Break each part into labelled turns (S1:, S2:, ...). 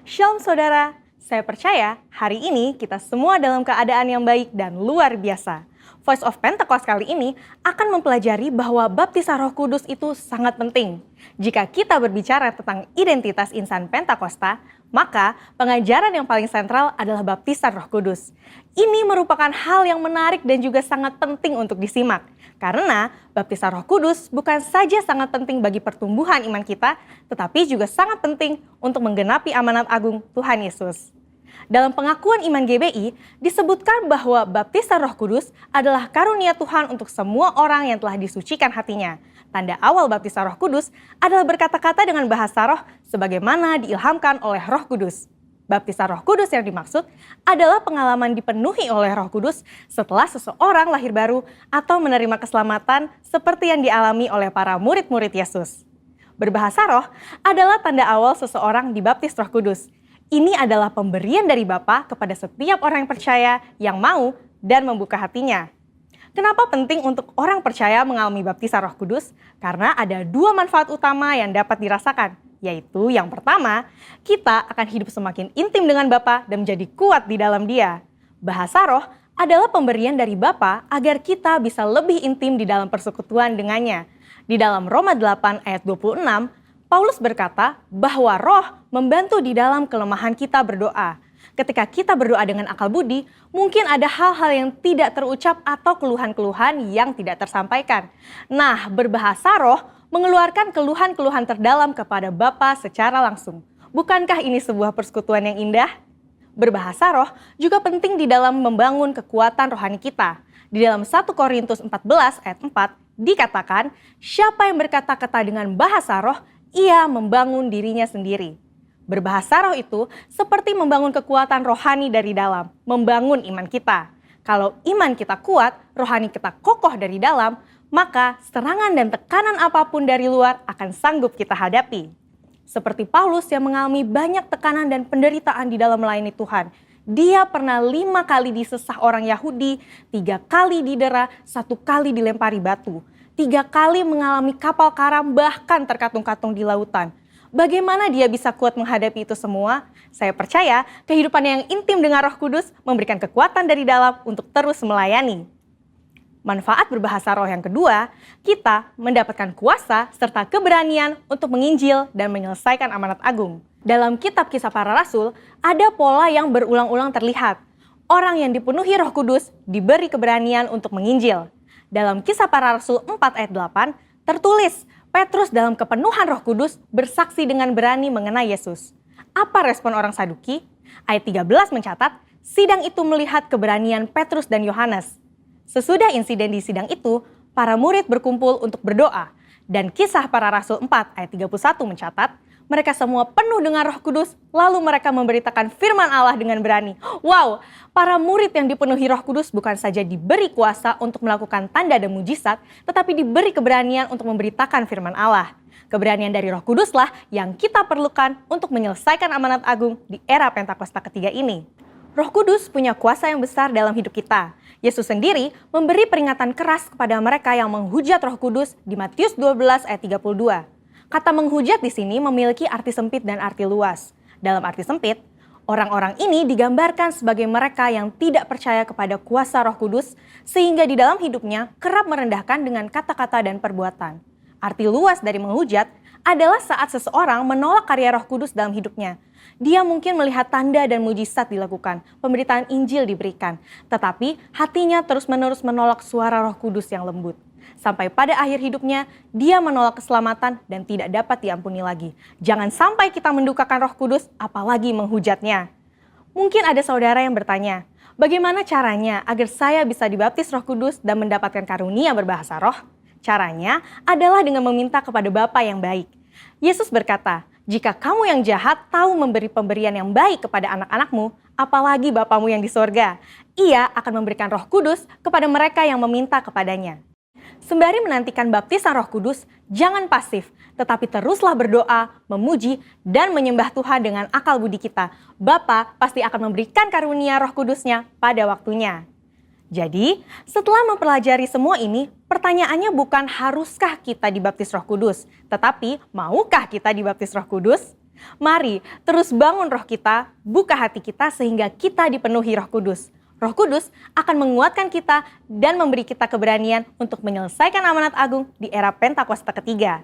S1: Shalom saudara, saya percaya hari ini kita semua dalam keadaan yang baik dan luar biasa. Voice of Pentecost kali ini akan mempelajari bahwa baptisan Roh Kudus itu sangat penting. Jika kita berbicara tentang identitas insan Pentakosta, maka pengajaran yang paling sentral adalah baptisan Roh Kudus. Ini merupakan hal yang menarik dan juga sangat penting untuk disimak. Karena baptisan Roh Kudus bukan saja sangat penting bagi pertumbuhan iman kita, tetapi juga sangat penting untuk menggenapi amanat agung Tuhan Yesus. Dalam pengakuan iman GBI, disebutkan bahwa baptisan Roh Kudus adalah karunia Tuhan untuk semua orang yang telah disucikan hatinya. Tanda awal baptisan Roh Kudus adalah berkata-kata dengan bahasa roh sebagaimana diilhamkan oleh Roh Kudus. Baptisan Roh Kudus yang dimaksud adalah pengalaman dipenuhi oleh Roh Kudus setelah seseorang lahir baru atau menerima keselamatan seperti yang dialami oleh para murid-murid Yesus. Berbahasa roh adalah tanda awal seseorang dibaptis Roh Kudus. Ini adalah pemberian dari Bapa kepada setiap orang yang percaya yang mau dan membuka hatinya. Kenapa penting untuk orang percaya mengalami baptisan Roh Kudus? Karena ada dua manfaat utama yang dapat dirasakan, yaitu yang pertama, kita akan hidup semakin intim dengan Bapa dan menjadi kuat di dalam Dia. Bahasa roh adalah pemberian dari Bapa agar kita bisa lebih intim di dalam persekutuan dengannya. Di dalam Roma 8 ayat 26, Paulus berkata bahwa roh membantu di dalam kelemahan kita berdoa. Ketika kita berdoa dengan akal budi, mungkin ada hal-hal yang tidak terucap atau keluhan-keluhan yang tidak tersampaikan. Nah, berbahasa roh mengeluarkan keluhan-keluhan terdalam kepada Bapa secara langsung. Bukankah ini sebuah persekutuan yang indah? Berbahasa roh juga penting di dalam membangun kekuatan rohani kita. Di dalam 1 Korintus 14 ayat 4 dikatakan, siapa yang berkata-kata dengan bahasa roh, ia membangun dirinya sendiri. Berbahasa roh itu seperti membangun kekuatan rohani dari dalam, membangun iman kita. Kalau iman kita kuat, rohani kita kokoh dari dalam, maka serangan dan tekanan apapun dari luar akan sanggup kita hadapi. Seperti Paulus yang mengalami banyak tekanan dan penderitaan di dalam melayani Tuhan. Dia pernah 5 kali disesah orang Yahudi, 3 kali didera, 1 kali dilempari batu. 3 kali mengalami kapal karam bahkan terkatung-katung di lautan. Bagaimana dia bisa kuat menghadapi itu semua? Saya percaya kehidupan yang intim dengan Roh Kudus memberikan kekuatan dari dalam untuk terus melayani. Manfaat berbahasa roh yang kedua, kita mendapatkan kuasa serta keberanian untuk menginjil dan menyelesaikan amanat agung. Dalam kitab Kisah Para Rasul, ada pola yang berulang-ulang terlihat. Orang yang dipenuhi Roh Kudus diberi keberanian untuk menginjil. Dalam Kisah Para Rasul 4 ayat 8, tertulis, Petrus dalam kepenuhan Roh Kudus bersaksi dengan berani mengenai Yesus. Apa respon orang Saduki? Ayat 13 mencatat, sidang itu melihat keberanian Petrus dan Yohanes. Sesudah insiden di sidang itu, para murid berkumpul untuk berdoa. Dan Kisah Para Rasul 4 ayat 31 mencatat, mereka semua penuh dengan Roh Kudus, lalu mereka memberitakan firman Allah dengan berani. Wow, para murid yang dipenuhi Roh Kudus bukan saja diberi kuasa untuk melakukan tanda dan mujizat, tetapi diberi keberanian untuk memberitakan firman Allah. Keberanian dari Roh Kuduslah yang kita perlukan untuk menyelesaikan amanat agung di era Pentakosta ketiga ini. Roh Kudus punya kuasa yang besar dalam hidup kita. Yesus sendiri memberi peringatan keras kepada mereka yang menghujat Roh Kudus di Matius 12 ayat 32. Kata menghujat di sini memiliki arti sempit dan arti luas. Dalam arti sempit, orang-orang ini digambarkan sebagai mereka yang tidak percaya kepada kuasa Roh Kudus, sehingga di dalam hidupnya kerap merendahkan dengan kata-kata dan perbuatan. Arti luas dari menghujat adalah saat seseorang menolak karya Roh Kudus dalam hidupnya. Dia mungkin melihat tanda dan mujizat dilakukan, pemberitaan Injil diberikan, tetapi hatinya terus-menerus menolak suara Roh Kudus yang lembut. Sampai pada akhir hidupnya, dia menolak keselamatan dan tidak dapat diampuni lagi. Jangan sampai kita mendukakan Roh Kudus, apalagi menghujatnya. Mungkin ada saudara yang bertanya, bagaimana caranya agar saya bisa dibaptis Roh Kudus dan mendapatkan karunia berbahasa roh? Caranya adalah dengan meminta kepada Bapa yang baik. Yesus berkata, jika kamu yang jahat tahu memberi pemberian yang baik kepada anak-anakmu, apalagi Bapamu yang di sorga, Ia akan memberikan Roh Kudus kepada mereka yang meminta kepadanya. Sembari menantikan baptisan Roh Kudus, jangan pasif, tetapi teruslah berdoa, memuji, dan menyembah Tuhan dengan akal budi kita. Bapa pasti akan memberikan karunia Roh Kudus-Nya pada waktunya. Jadi, setelah mempelajari semua ini, pertanyaannya bukan haruskah kita dibaptis Roh Kudus, tetapi maukah kita dibaptis Roh Kudus? Mari terus bangun roh kita, buka hati kita sehingga kita dipenuhi Roh Kudus. Roh Kudus akan menguatkan kita dan memberi kita keberanian untuk menyelesaikan amanat agung di era Pentakosta ketiga.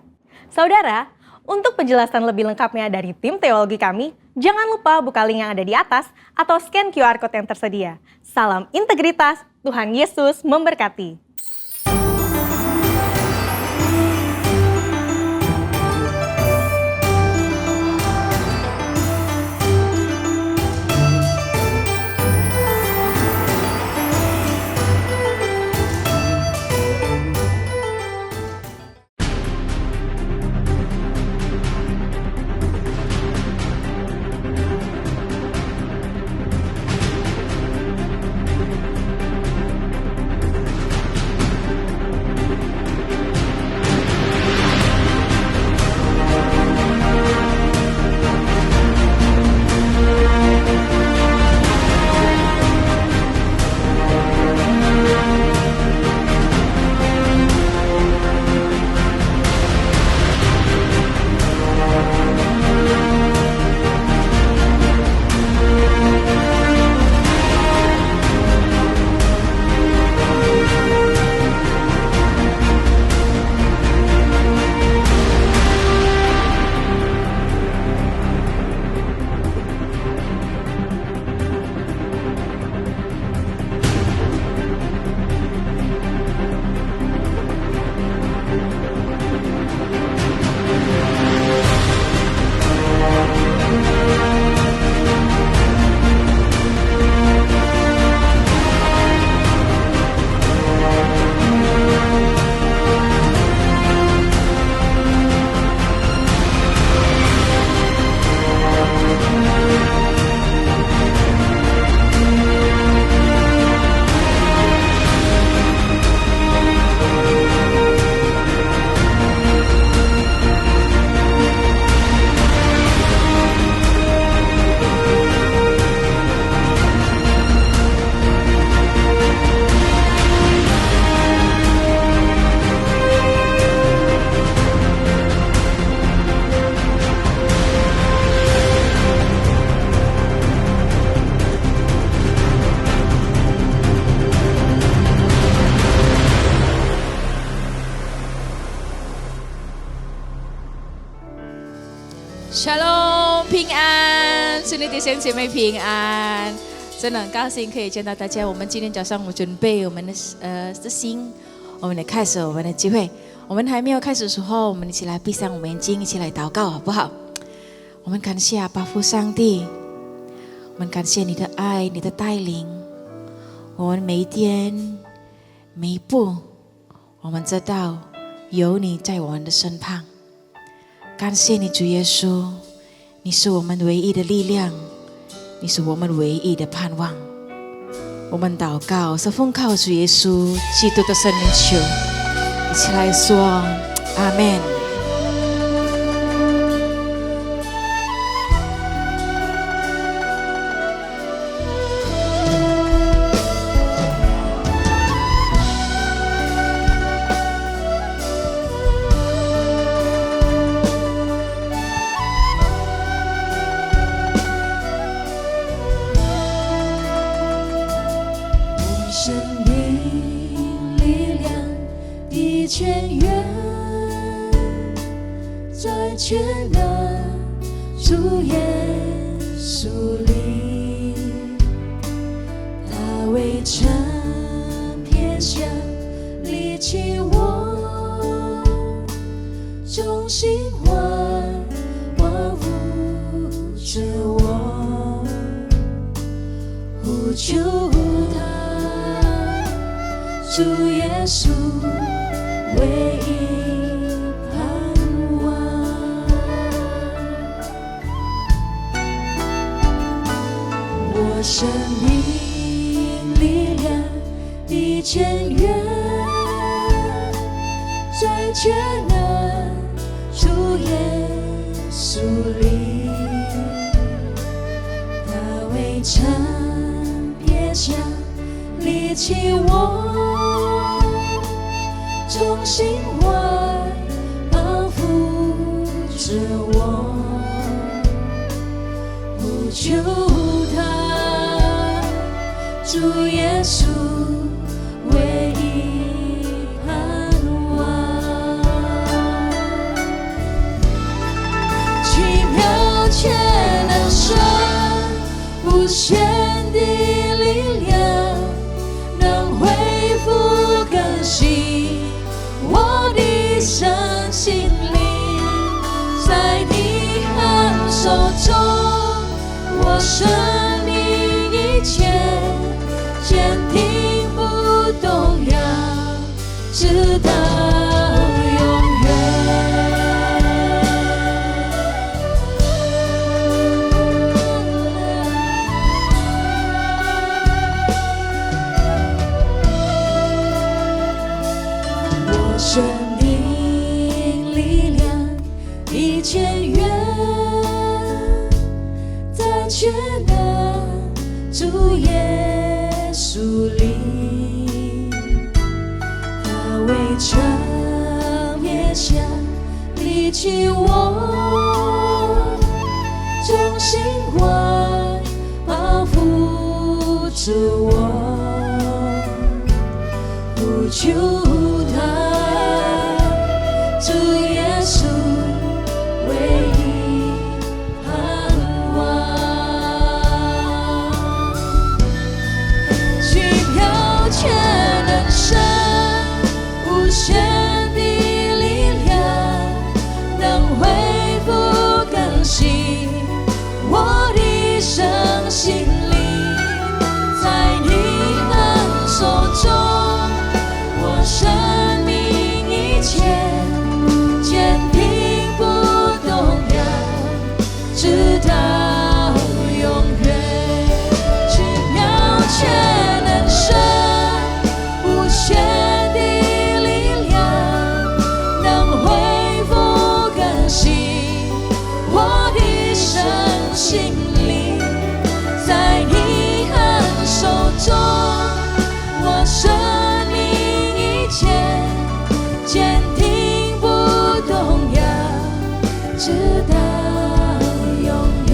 S1: Saudara, untuk penjelasan lebih lengkapnya dari tim teologi kami, jangan lupa buka link yang ada di atas atau scan QR Code yang tersedia. Salam integritas, Tuhan Yesus memberkati.
S2: Shalom， 平安，祝你弟兄姐妹平安。真的很高兴可以见到大家。我们今天早上准备我们的心，我们来开始我们的聚会。我们还没有开始的时候，我们一起来闭上我们眼睛，一起来祷告，好不好？我们感谢阿爸父上帝，我们感谢你的爱，你的带领。我们每一天每一步，我们知道有你在我们的身旁。感谢你主耶稣，你是我们唯一的力量，你是我们唯一的盼望。我们祷告是奉靠主耶稣基督的圣名求，一起来说阿们。生命力量的泉源，在全能主耶稣里，他未曾撇下离弃我，从心怀保护着我。求他，主耶稣唯一盼望。奇妙却能神，无限的力量，能恢复更新我的身心灵。在你hand手中，我生命一切坚定不动摇，直到永远。我生命力量一千元，在全能主耶稣里，他未尝灭下离弃我，众心怀保护着我，不求他。主耶稣唯一盼望，奇妙却能神，无限的力量，能恢复更新我的身心灵。在你hand手中，我生命一切坚定不动摇，直到永远。奇妙却能神，无限的力量，能恢复更新我的身心灵。在你hand手中，我生命一切坚定不动摇，直到永远。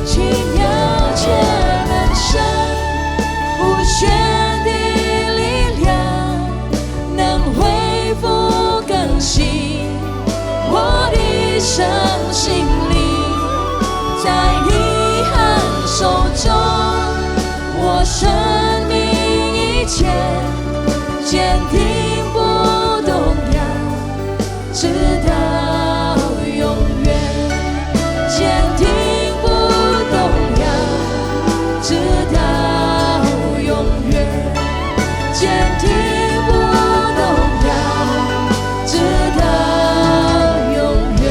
S2: 奇妙却能神，无限的力量，能恢复更新我的身心灵。在你hand手中，我生命一切坚定不动摇，直到永远。坚定不动摇，直到永远。坚定不动摇，直到永远。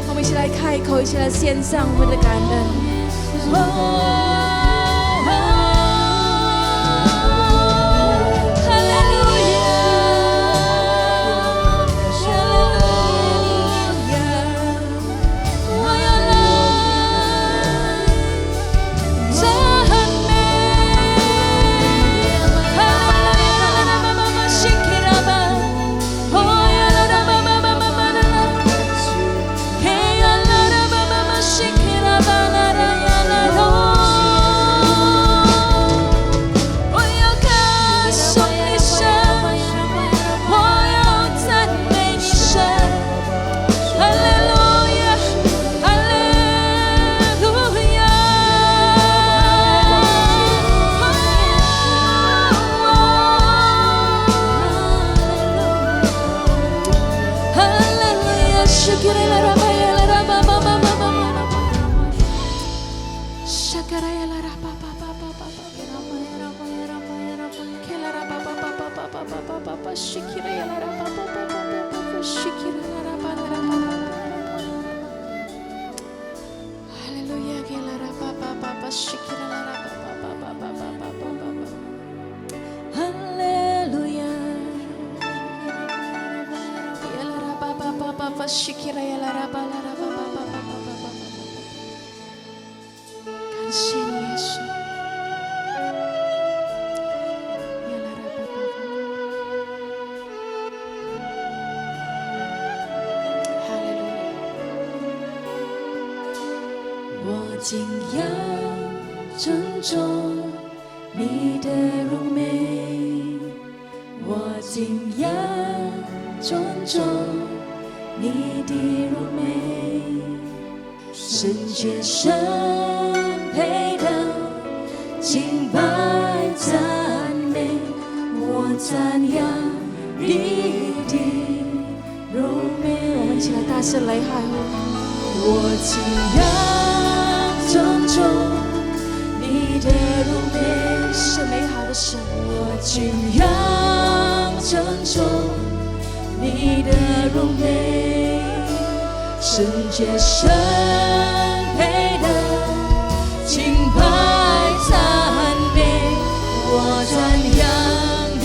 S2: 我们一起来开口，一起来献上我们的感恩。感谢你，耶稣。哈利路敬仰尊重你的荣美，我敬仰尊重你的荣美，圣洁圣配的敬拜赞美，我赞扬你的荣美。我们一起来大声来喊哦！我敬仰尊重你的荣美，是美好的神。我敬仰尊重你的荣美，圣洁圣配的敬拜赞美，我赞扬你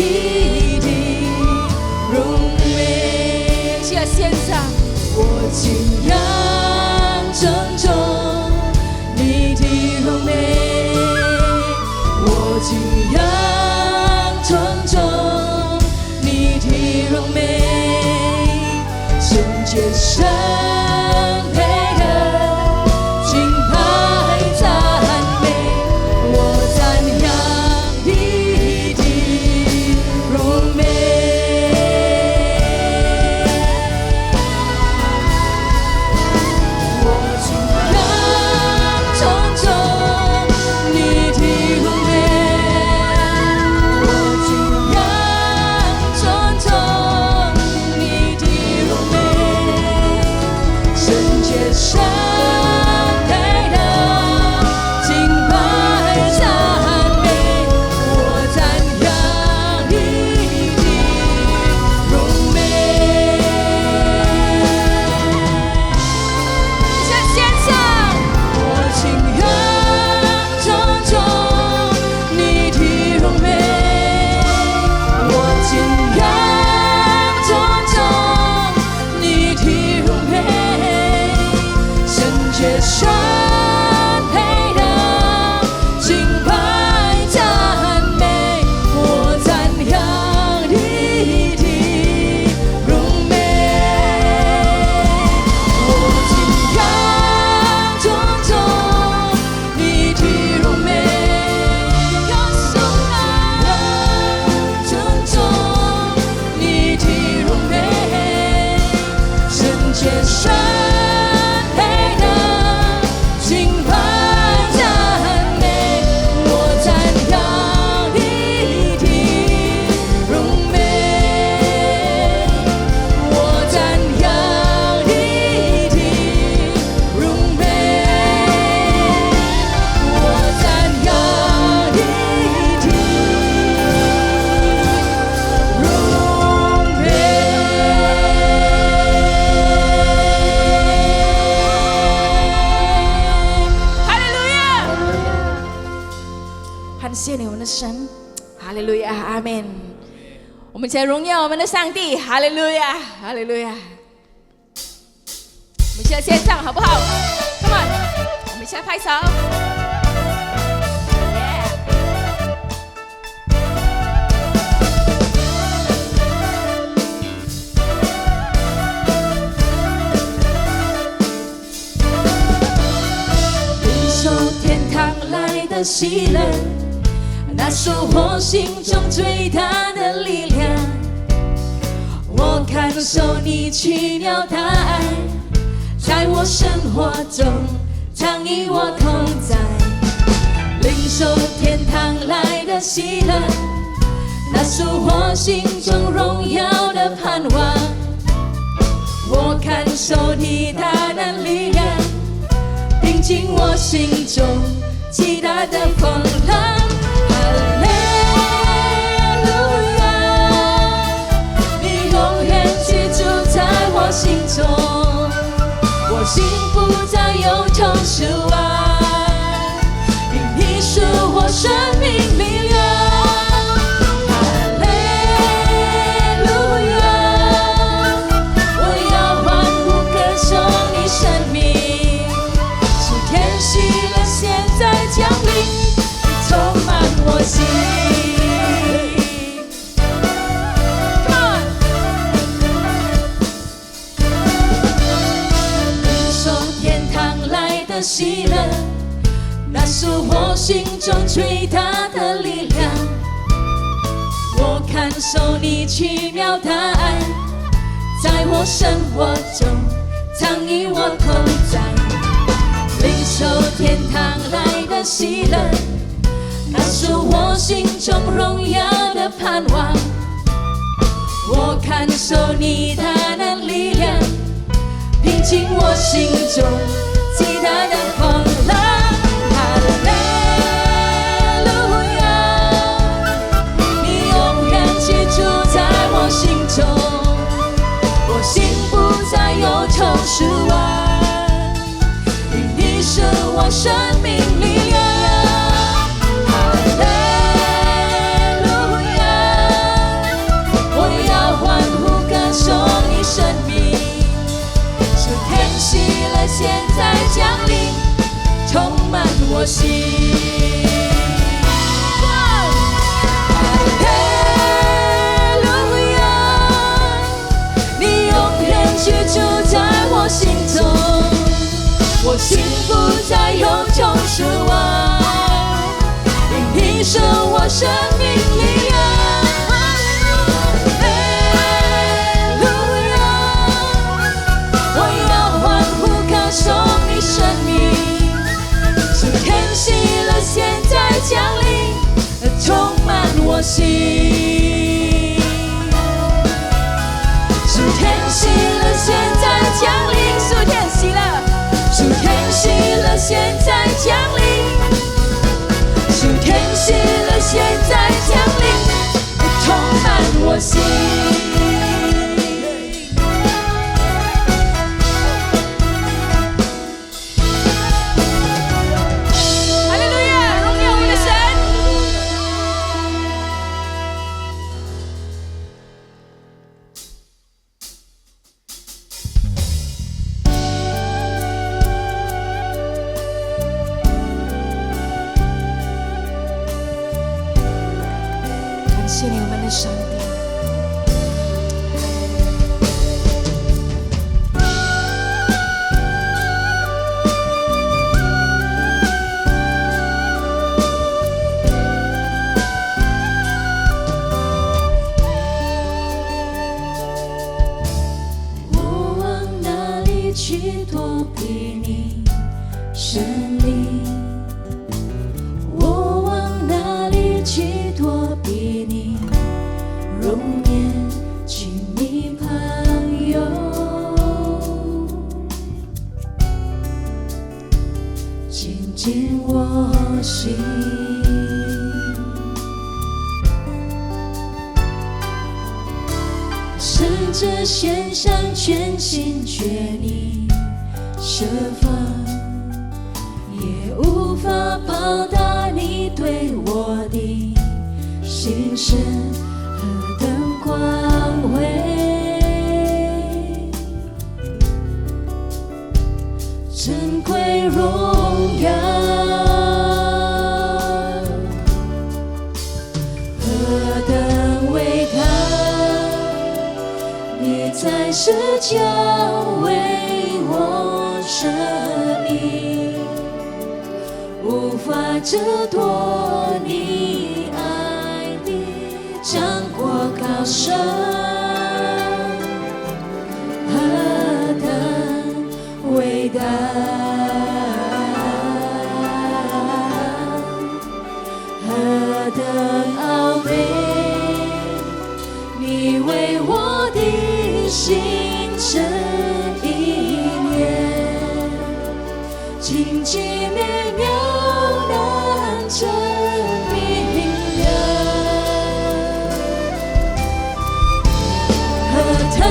S2: 的荣美。现在献上，我敬仰尊重你的荣美，我敬仰尊重你的荣美，圣洁圣配的敬拜赞美，我赞扬你的荣美。感谢你，我们的神，哈利路亚，阿门。我们一起来荣耀我们的上帝，哈利路亚，哈利路亚。我们一起来献上，好不好 ？Come on， 我们一起来拍手。领受天堂来的喜乐。那是我心中最大的力量，我感受你奇妙的爱，在我生活中常与我同在，领受天堂来的喜乐，那是我心中荣耀的盼望，我感受你大能力量，平静我心中极大的风浪。心中，我心不再有愁失望，因你是我生命力量。哈利路亚，我要欢呼歌颂你生命，是天喜乐现在降临，你充满我心。喜乐，诉我心中最大的力量。我感受你奇妙的爱，在我生活中常与我同在，领受天堂来的喜乐，那是我心中荣耀的盼望。我感受你大能力量，平静我心中极大的狂浪。哈利路亚，你永远居住在我心中，我心不再忧愁失望，因你是我生命力量。现在降临，充满我心。哈利路亚，你永远居住在我心中，我心不再忧愁失望，因你是我生命力量。送你生命，是天喜乐现在降临，充满我心。是天喜乐现在降临，是天喜乐，是天喜乐现在降临，是天喜乐现在降临，充满我心。谢谢你，我们的上帝。我往哪里去躲避你神灵？我往哪里去躲避你容颜，亲密朋友？紧紧我心，甚至献上全心全意设法，也无法报答你对我的心神何等光辉，珍贵荣耀，何等伟大！你在世就为我舍命，无法折夺你爱的掌过高深，何等伟大，何等奥美，你为我的心这一念，荆棘绵绵难证明了，何等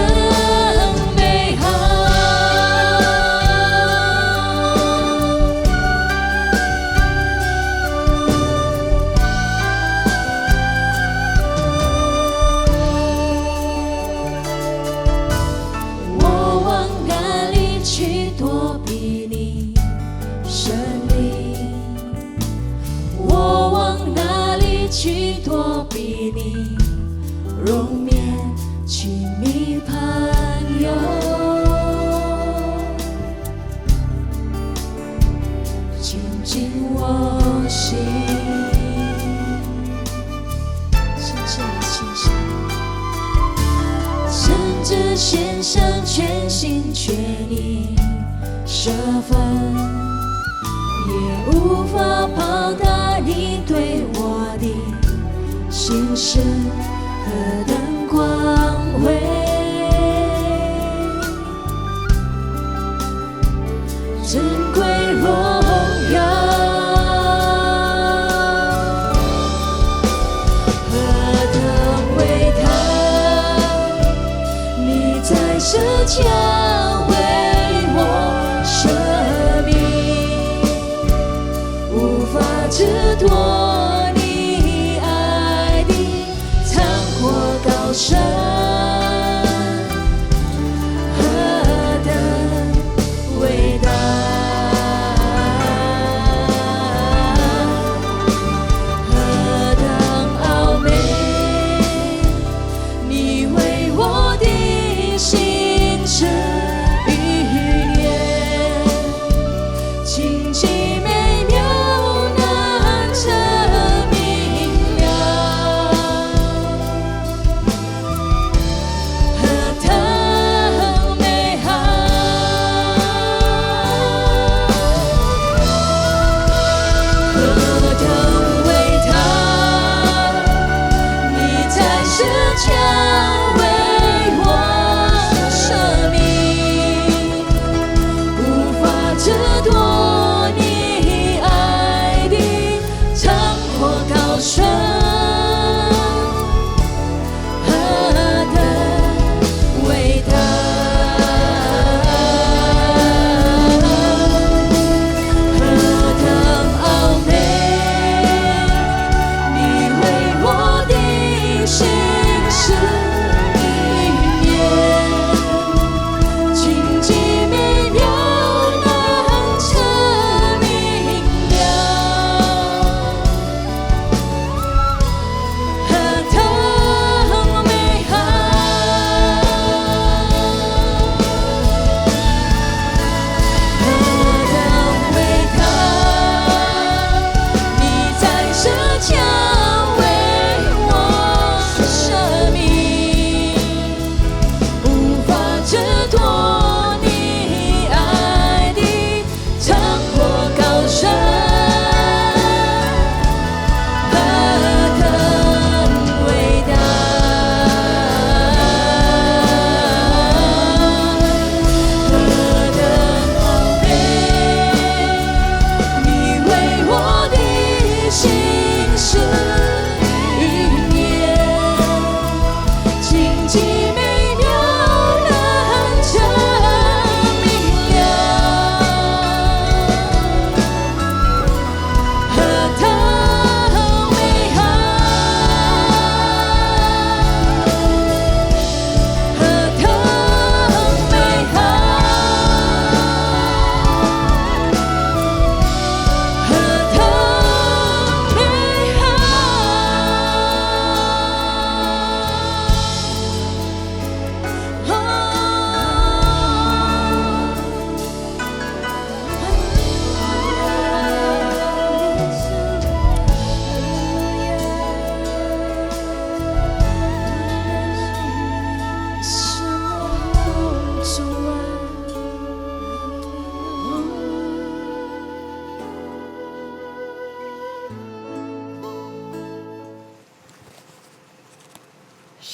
S2: 美好！我往哪里去躲避你神灵？我往哪里去躲避你容颜，亲密朋友？紧紧我献上全心全意这份，也无法报答你对我的心事何等光辉。珍贵荣耀，何等伟大！你在世间为我舍命，无法知多你爱的苍阔高深。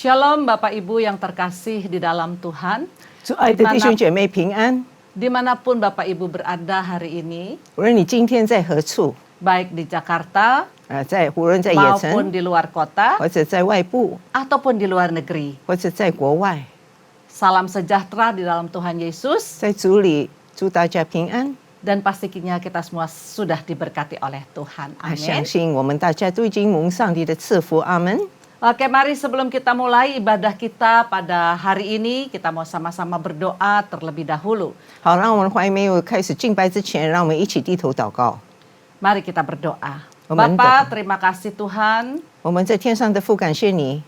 S3: Shalom Bapak Ibu yang terkasih di dalam Tuhan.
S4: 主爱的弟兄姐妹平安。
S3: Dimanapun Bapak Ibu berada hari ini,
S4: 无论你今天在何处，
S3: baik di Jakarta
S4: 无论在野
S3: maupun
S4: 城，
S3: di luar kota
S4: 或者在外部，
S3: ataupun di luar negeri.
S4: 或者在国外，
S3: Salam sejahtera di dalam Tuhan Yesus
S4: 在主里祝大家平安。
S3: dan pastinya kita semua sudah diberkati oleh Tuhan.
S4: 相
S3: Amin.
S4: 信我们大家都已经蒙上帝的赐福，阿门。
S3: Oke, mari sebelum kita mulai ibadah kita pada hari ini, kita mau sama-sama berdoa terlebih dahulu.
S4: 好，让我们还没有开始敬拜之前，让我们一起低头祷告。
S3: Mari kita berdoa.
S4: Amin.
S3: Bapa, terima kasih Tuhan
S4: 我们在天上的父，感谢你，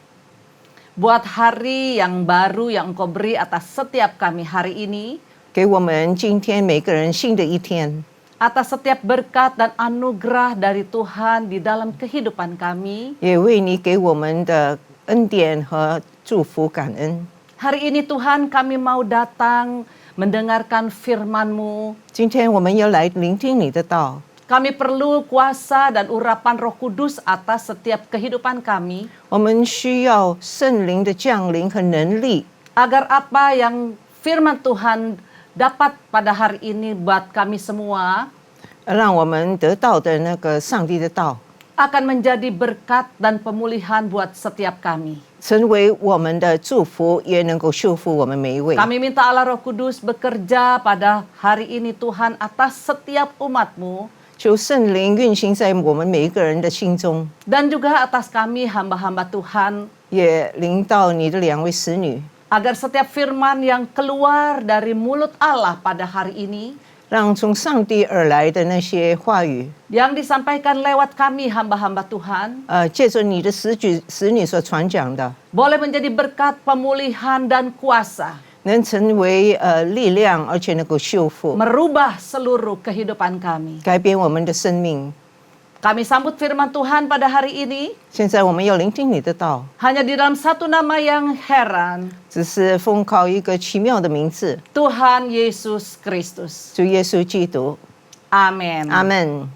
S3: buat hari yang baru yang Engkau beri atas setiap kami hari ini,
S4: 给我们今天每个人新的一天，
S3: atas setiap berkat dan anugerah dari Tuhan di dalam kehidupan kami.
S4: 也为你给我们的恩典和祝福感恩。
S3: Hari ini Tuhan kami mau datang mendengarkan firman-Mu.
S4: 今天我们要来聆听你的道，
S3: Kami perlu kuasa dan urapan Roh Kudus atas setiap kehidupan kami,
S4: 我们需要圣灵的降临和能力，
S3: agar apa yang firman Tuhan dapat pada hari ini buat kami semua
S4: 让我们得到的那个上帝的道，
S3: akan menjadi berkat dan pemulihan buat setiap kami.
S4: 成为我们的祝福，也能够修复我们每一位。
S3: Kami minta Allah Roh Kudus bekerja pada hari ini Tuhan atas setiap umat-Mu
S4: 求圣灵运行在我们每一个人的心中，
S3: dan juga atas kami hamba-hamba Tuhan,
S4: 也临到你的两位使女，
S3: agar setiap firman yang keluar dari mulut Allah pada hari ini
S4: 让从上帝而来的那些话语，
S3: yang disampaikan lewat kami hamba-hamba Tuhan
S4: 借着你的使女所传讲的，
S3: boleh menjadi berkat pemulihan dan kuasa,
S4: 能成为力量，而且能够修复、
S3: merubah seluruh kehidupan kami.
S4: 改变我们的生命。
S3: Kami sambut firman Tuhan pada hari ini
S4: 现在我们要聆听你的道，
S3: hanya di dalam satu nama yang heran,
S4: 只是奉靠一个奇妙的名字，
S3: Tuhan Yesus Kristus.
S4: 主耶稣基督。
S3: Amin.
S4: 阿门。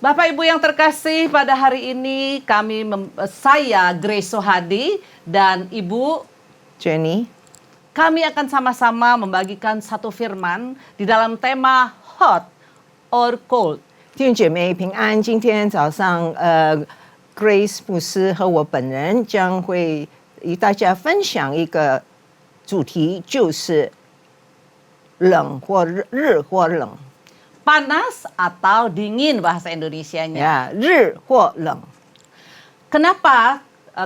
S3: Bapak Ibu yang terkasih, pada hari ini saya Grace Sohadi dan Ibu,
S4: Jenny，
S3: kami akan sama-sama membagikan satu firman di dalam tema hot or cold.
S4: 弟兄姐妹平安。今天早上，Grace 牧师和我本人将会与大家分享一个主题，就是冷或热或冷
S3: Panas atau dingin bahasa Indonesianya.
S4: 呀，日或冷。
S3: Kenapa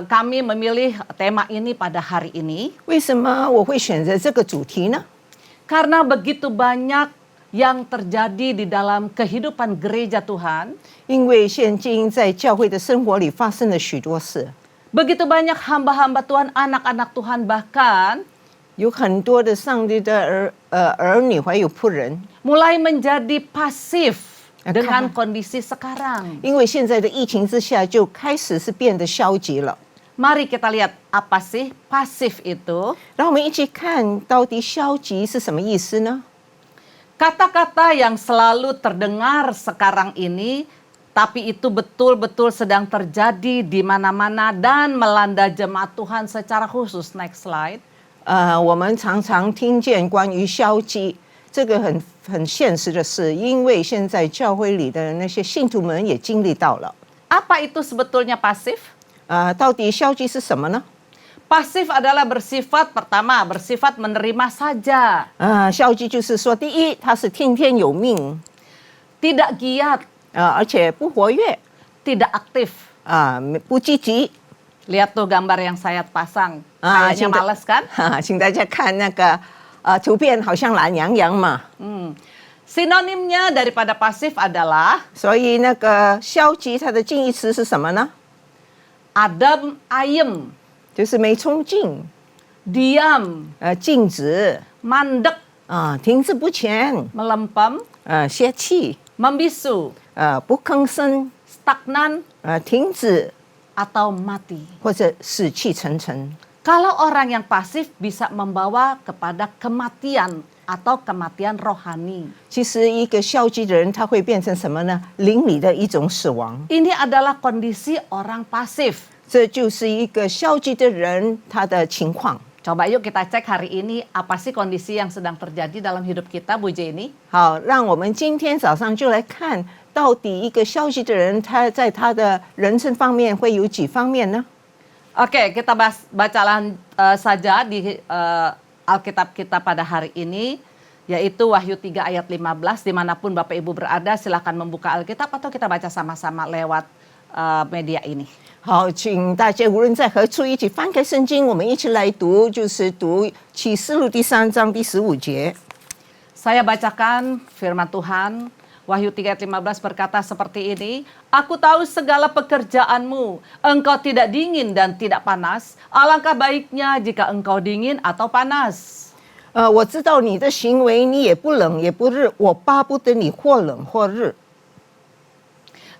S3: kami memilih tema ini pada hari ini?
S4: 为什么我会选择这个主题呢？
S3: Karena begitu banyak yang terjadi di dalam kehidupan gereja Tuhan.
S4: 因为现今在教会的生活里发生了许多事，
S3: Begitu banyak hamba-hamba Tuhan, anak-anak Tuhan bahkan
S4: 有很多的上帝的儿女还有仆人，
S3: mulai menjadi pasif dengan
S4: Karena-
S3: kondisi sekarang.
S4: 因为现在的疫情之下，就开始是变得消极了。
S3: Mari kita lihat apa sih pasif itu.
S4: 让我们一起看到底消极是什么意思呢？
S3: Kata-kata yang selalu terdengar sekarang ini, tapi itu betul-betul sedang terjadi di mana-mana dan melanda jemaat Tuhan secara khusus. Next slide.
S4: 我们常常听见关于消极，这个很现实的事，因为现在教会里的那些信徒们也经历到了。
S3: Apa itu sebetulnya pasif?
S4: 到底消极是什么呢？
S3: Pasif adalah bersifat bersifat menerima saja,
S4: 消极就是说，第一，它是听天由命，
S3: tidak giat,
S4: 而且不活跃，
S3: tidak aktif.
S4: 不积极。
S3: Lihat tuh gambar yang saya pasang, kayaknya males kan?
S4: 请大家看那个图片，好像懒洋洋嘛。
S3: Sinonimnya daripada pasif adalah
S4: 所以那个消极，它的近义词是什么呢？
S3: adem ayem,
S4: 就是没冲劲，
S3: diam,
S4: 静止，
S3: mandek,
S4: 停滞不前，
S3: melempem,
S4: 歇气，
S3: membisu,
S4: 不吭声，
S3: stagnan,
S4: 停止，
S3: atau mati.
S4: 或者死气沉沉。
S3: Kalau orang yang pasif bisa membawa kepada kematian atau kematian rohani.
S4: 其实一个消极的人，他会变成什么呢？灵里的一种死亡。
S3: Ini adalah kondisi orang pasif.
S4: 这就是一个消极的人他的情况。
S3: Coba yuk kita cek hari ini apa sih kondisi yang sedang terjadi dalam hidup kita, Bu Jenny?
S4: 好，让我们今天早上就来看，到底一个消极的人，他在他的人生方面会有几方面呢？
S3: Oke, kita bacalah saja di Alkitab kita pada hari ini, yaitu Wahyu 3 ayat 15. Dimanapun Bapak Ibu berada, silakan membuka Alkitab atau kita baca sama-sama lewat media ini.
S4: 好，请大家无论在何处一起翻开圣经，我们一起来读，就是读启示录第3章第15节。
S3: Saya bacakan firman Tuhan. Wahyu 3 ayat 15 berkata seperti ini, Aku tahu segala pekerjaanmu, engkau tidak dingin dan tidak panas. Alangkah baiknya jika engkau dingin atau panas.
S4: 我知道你的行为，你也不冷也不热，我巴不得你或冷或热。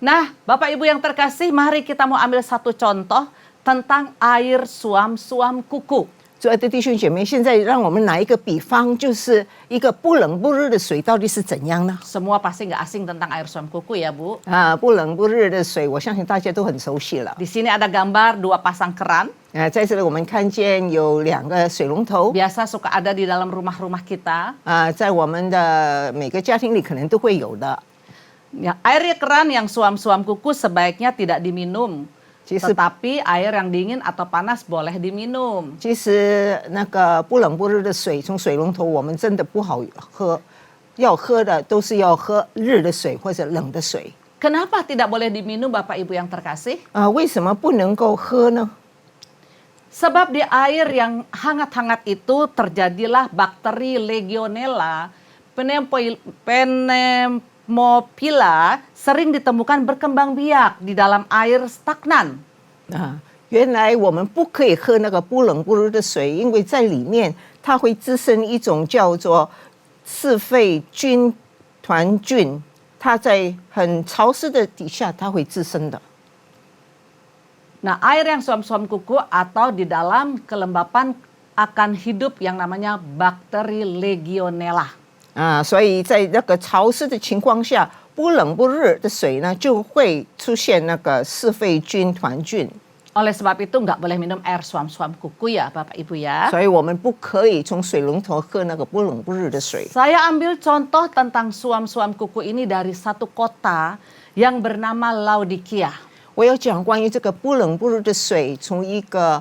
S3: Nah, Bapak Ibu yang terkasih, mari kita mau ambil satu contoh tentang air suam-suam kuku.
S4: 主爱的弟兄姐妹，现在让我们拿一个比方，就是一个不冷不热的水到底是怎样呢？
S3: Semua pasti nggak asing tentang air suam kuku ya Bu.
S4: 不冷不热的水，我相信大家都很熟悉了。
S3: Di sini ada gambar 2 pasang keran.
S4: 在这里我们看见有2个水龙头，
S3: Biasa suka ada di dalam rumah-rumah kita.
S4: 在我们的每个家庭里可能都会有的。
S3: Ya, air keran yang suam-suam kuku sebaiknya tidak diminum. Tetapi air yang dingin atau panas boleh diminum.
S4: 其实那个不冷不热的水从水龙头，我们真的不好喝，要喝的都是要喝热的水或者冷的水。
S3: Kenapa tidak boleh diminum Bapak Ibu yang terkasih?
S4: 为什么不能够喝呢？
S3: Sebab di air yang hangat-hangat itu terjadilah bakteri Legionella pneumopila sering ditemukan berkembang biak di dalam air stagnan.
S4: 原来我们不可以喝那个不冷不热的水，因为在里面它会滋生一种叫做赤肺军团菌，它在很潮湿的底下它会滋生的。
S3: Nah, air yang suam-suam kuku atau di dalam kelembapan akan hidup yang namanya bakteri Legionella.
S4: 所以在那个潮湿的情况下，不冷不热的水呢，就会出现那个赤肺军团菌。
S3: Oleh sebab itu nggak boleh minum air suam-suam kuku ya Bapak Ibu ya.
S4: 所以我们不可以从水龙头喝那个不冷不热的水。
S3: Saya ambil contoh tentang suam-suam kuku ini dari satu kota yang bernama Laodikia.
S4: 我要讲关于这个不冷不热的水，从一个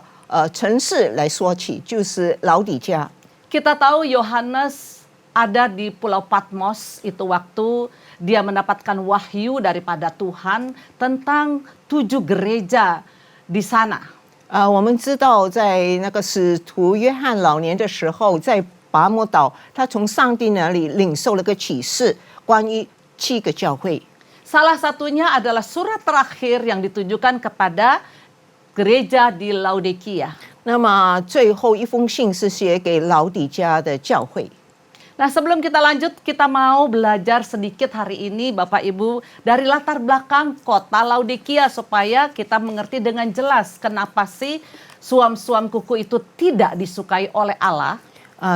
S4: 城市来说起，就是老底嘉。
S3: Kita tahu Yohanes ada di Pulau Patmos itu waktu dia mendapatkan wahyu daripada Tuhan tentang 7 gereja di sana.
S4: 我们知道在那个使徒约翰老年的时候，在拔摩岛，他从上帝那里领受了个启示，关于7个教会。
S3: Salah satunya adalah surat terakhir yang ditujukan kepada gereja di Laodikia.
S4: 那么最后一封信是写给老底嘉的教会。
S3: Nah, sebelum kita lanjut, kita mau belajar sedikit hari ini Bapak Ibu dari latar belakang kota Laodikia supaya kita mengerti dengan jelas kenapa sih suam-suam kuku itu tidak disukai oleh Allah.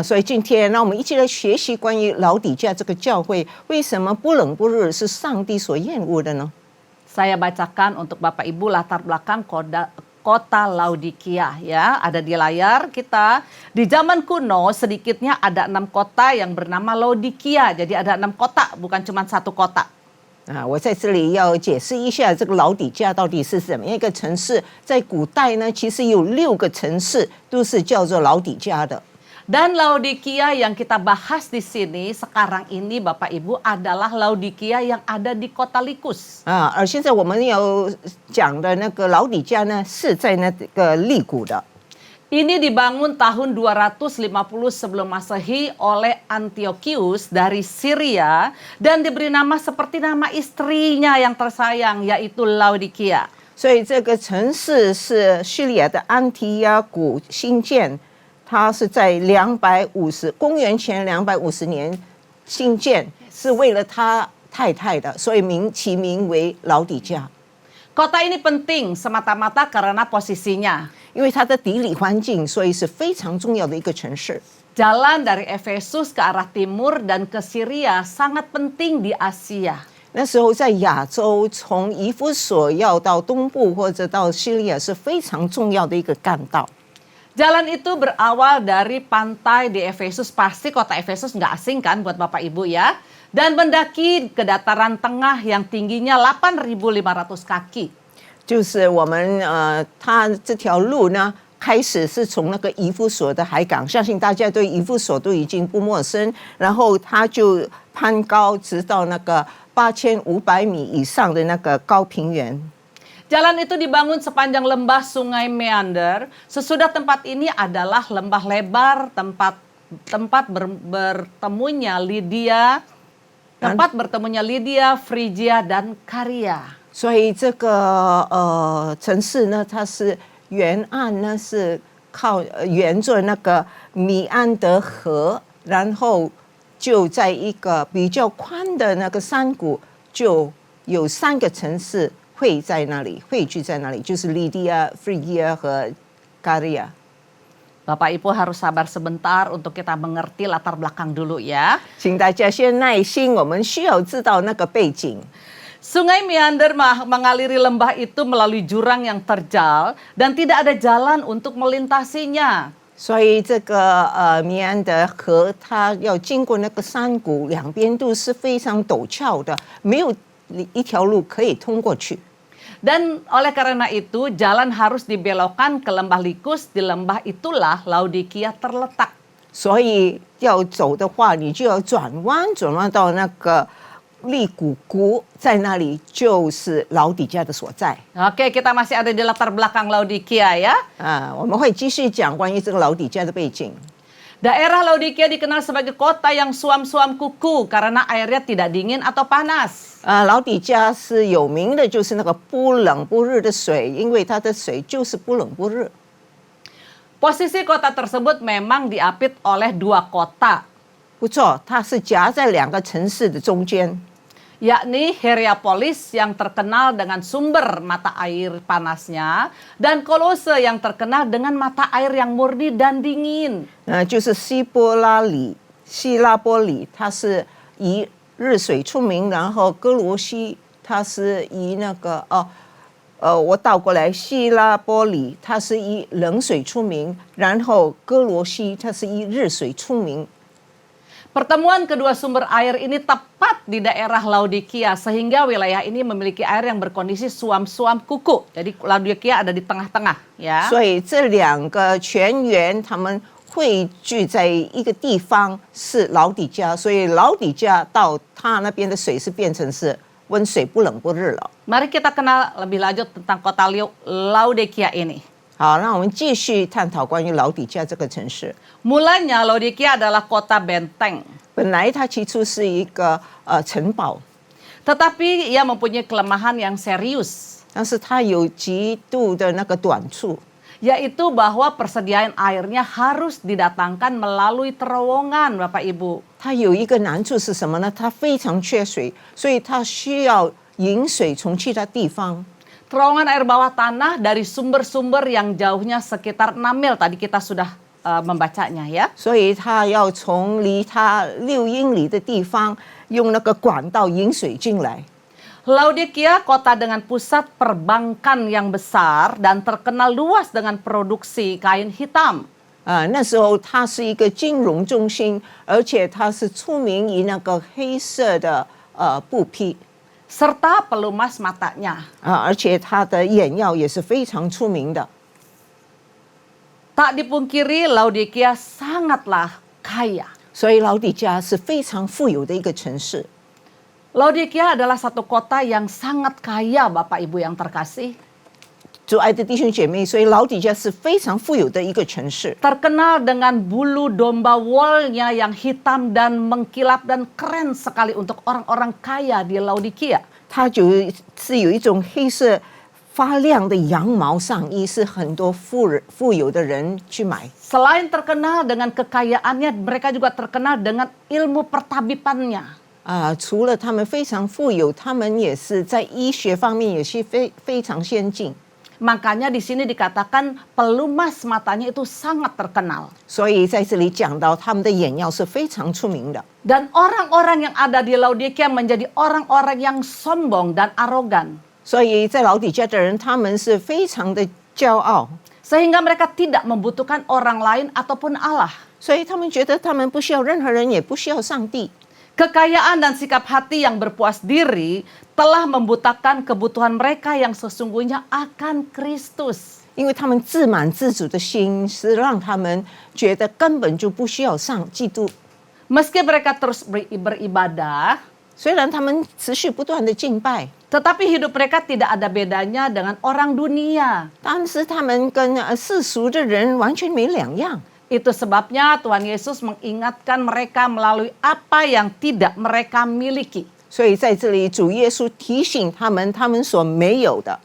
S4: 所以今天让我们一起来学习关于老底嘉这个教会，为什么不冷不热是上帝所厌恶的呢？
S3: Saya bacakan untuk Bapak Ibu latar belakang kota Laodikia ya, ada di layar kita. Di zaman kuno sedikitnya ada 6 kota yang bernama Laodikia. Jadi ada 6 kota, bukan cuma 1 kota.
S4: 我在这里要解释一下这个老底嘉到底是怎么样一个城市。在古代呢，其实有6个城市都是叫做老底嘉的。
S3: Dan Laodikia yang kita bahas di sini sekarang ini Bapak Ibu adalah Laodikia yang ada di kota Likus.
S4: 而现在我们要讲的那个老底嘉呢，是在那个利谷的。
S3: Ini dibangun tahun 250 sebelum Masehi oleh Antiochus dari Syria dan diberi nama seperti nama istrinya yang tersayang yaitu Laodikia.
S4: 所以这个城市是叙利亚的安提亚古兴建。 它是在公元前250年兴建，是为了他太太的，所以起名为老底嘉。
S3: Kota ini penting semata-mata karena posisinya.
S4: 因为它的地理环境，所以是非常重要的一个城市。
S3: Jalan dari Efesus ke arah timur dan ke Syria sangat penting di Asia.
S4: 那时候在亚洲，从以弗所要到东部或者到叙利亚是非常重要的一个干道。
S3: Jalan itu berawal dari pantai di Efesus, pasti kota Efesus nggak asing kan buat Bapak Ibu ya. Dan mendaki ke dataran tengah yang tingginya 8.500 kaki.
S4: 就是我们它这条路呢，开始是从那个以弗所的海港，相信大家对以弗所都已经不陌生。然后它就攀高，直到那个8500米以上的那个高平原。
S3: Jalan itu dibangun sepanjang lembah Sungai Meander. Sesudah tempat ini adalah lembah lebar, tempat bertemunya Lydia, Frigia dan Karia.
S4: 所以这个城市呢，它是沿岸呢是靠沿着那个米安德河，然后就在一个比较宽的那个山谷，就有3个城市。 汇聚在那里，就是利迪亚、Phrygia和 Caria。
S3: Bapak Ibu harus sabar sebentar untuk kita mengerti latar belakang dulu ya.
S4: 请大家先耐心，我们需要知道那个背景。
S3: Sungai meander mengaliri lembah itu melalui jurang yang terjal dan tidak ada jalan untuk melintasinya.
S4: 所以这个米安德河，它要经过那个山谷，两边都是非常陡峭的，没有一条路可以通过去。
S3: Dan oleh karena itu jalan harus dibelokkan ke lembah Likus. Di lembah itulah Laodikia terletak.
S4: 所以要走的话，你就要转弯，转弯到那个利谷谷，在那里就是老底家的所在。
S3: Oke, kita masih ada di latar belakang Laodikia ya.
S4: 我们会继续讲关于这个老底家的背景。
S3: Daerah Laodikia dikenal sebagai kota yang suam-suam kuku karena airnya tidak dingin atau panas.
S4: 老底家是有名的，就是那个不冷不热的水，因为它的水就是不冷不热。
S3: Posisi kota tersebut memang diapit oleh dua kota,
S4: 不错，它是夹在两个城市的中间，
S3: yakni Hierapolis yang terkenal dengan sumber mata air panasnya dan Kolose yang terkenal dengan mata air yang murni dan dingin.
S4: 就是希拉波里，它是以日水出名，然后哥罗西它是以那个我倒过来，希拉波里它是以冷水出名，然后哥罗西它是以日水出名。
S3: Pertemuan kedua sumber air ini tepat di daerah Laodikia sehingga wilayah ini memiliki air yang berkondisi suam-suam kuku. Jadi Laodikia ada di tengah-tengah ya.
S4: 所以这两个泉源它们汇聚在一个地方是老底家，所以老底家到它那边的水是变成是温水，不冷不热了。
S3: Mari kita kenal lebih lanjut tentang kota Laodikia ini.
S4: 好，那我们继续探讨关于老底家这个城市。
S3: Mulanya Laodikia adalah kota benteng.
S4: 本来它起初是一个城堡，
S3: Tetapi ia mempunyai kelemahan yang serius,
S4: 但是它有极度的那个短处，
S3: yaitu bahwa persediaan airnya harus didatangkan melalui terowongan, Bapak Ibu.
S4: 它有一个难处是什么呢？它非常缺水，所以它需要引水从其他地方。
S3: Terowongan air bawah tanah dari sumber-sumber yang jauhnya sekitar 6 mil. Tadi kita sudah membacanya ya.
S4: 所以它要从离它6英里的地方用那个管道引水进来。
S3: Laodikia kota dengan pusat perbankan yang besar dan terkenal luas dengan produksi kain hitam.
S4: 那时候它是一个金融中心，而且它是出名于那个黑色的布匹。
S3: Serta pelumas matanya.
S4: 而且它的眼药也是非常出名的。
S3: Tak dipungkiri Laodikia sangatlah kaya.
S4: 所以老底家是非常富有的一个城市。
S3: Laodikia adalah satu kota yang sangat kaya, Bapak Ibu yang terkasih.
S4: 主爱的弟兄姐妹，所以老底家是非常富有的一个城市。
S3: Terkenal dengan bulu domba woolnya yang hitam dan mengkilap dan keren sekali untuk orang-orang kaya di Laodikia.
S4: 它就是有一种黑色发亮的羊毛上衣，是很多富有的人去买。
S3: Selain terkenal dengan kekayaannya, mereka juga terkenal dengan ilmu pertabipannya.
S4: 除了他们非常富有，他们也是在医学方面也是非常先进。
S3: Makanya di sini dikatakan pelumas matanya itu sangat terkenal.
S4: 所以在这里讲到他们的眼药是非常出名的。
S3: Dan orang-orang yang ada di Laodikia menjadi orang-orang yang sombong dan arogan.
S4: 所以在老底家的人，他们是非常的骄傲，
S3: Sehingga mereka tidak membutuhkan orang lain ataupun Allah.
S4: 所以他们觉得他们不需要任何人，也不需要上帝。
S3: Kekayaan dan sikap hati yang berpuas diri telah membutakan kebutuhan mereka yang sesungguhnya akan Kristus.
S4: 因为他们自满自主的心，是让他们觉得根本就不需要上基督。
S3: Meski mereka terus beribadah,
S4: 虽然他们持续不断的敬拜，
S3: tetapi hidup mereka tidak ada bedanya dengan orang dunia.
S4: 但是他们跟世俗的人完全没两样。
S3: Itu sebabnya Tuhan Yesus mengingatkan mereka melalui apa yang tidak mereka miliki.
S4: 所以在这里，主耶稣提醒他们，他们所没有的，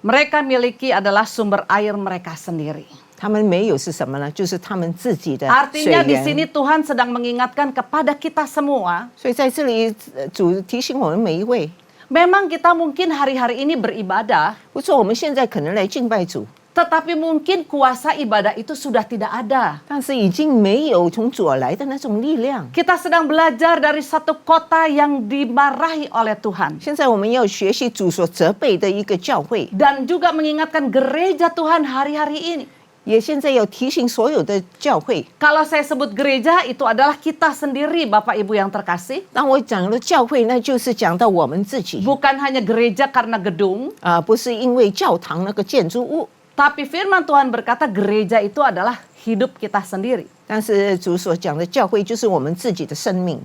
S3: Mereka miliki adalah sumber air mereka sendiri.
S4: 他们没有是什么呢？就是他们自己的水
S3: Artinya di
S4: 源。
S3: sini Tuhan sedang mengingatkan kepada kita semua,
S4: 所以在这里，主提醒我们每一位，
S3: memang kita mungkin hari-hari ini beribadah,
S4: 不错，我们现在可能来敬拜主，
S3: Tetapi mungkin kuasa ibadah itu sudah tidak ada.
S4: 但是已经没有从主而来的那种力量。
S3: Kita sedang belajar dari satu kota yang dimarahi oleh Tuhan.
S4: 现在我们要学习主所责备的一个教会，
S3: Dan juga mengingatkan gereja Tuhan hari-hari ini.
S4: 也现在要提醒所有的教会。
S3: Kalau saya sebut gereja, itu adalah kita sendiri, Bapak Ibu yang terkasih.
S4: 当我讲了教会，那就是讲到我们自己，
S3: Bukan hanya gereja karena gedung,
S4: 不是因为教堂那个建筑物。
S3: tapi firman Tuhan berkata gereja itu adalah hidup kita sendiri.
S4: 但是主所讲的教会就是我们自己的生命，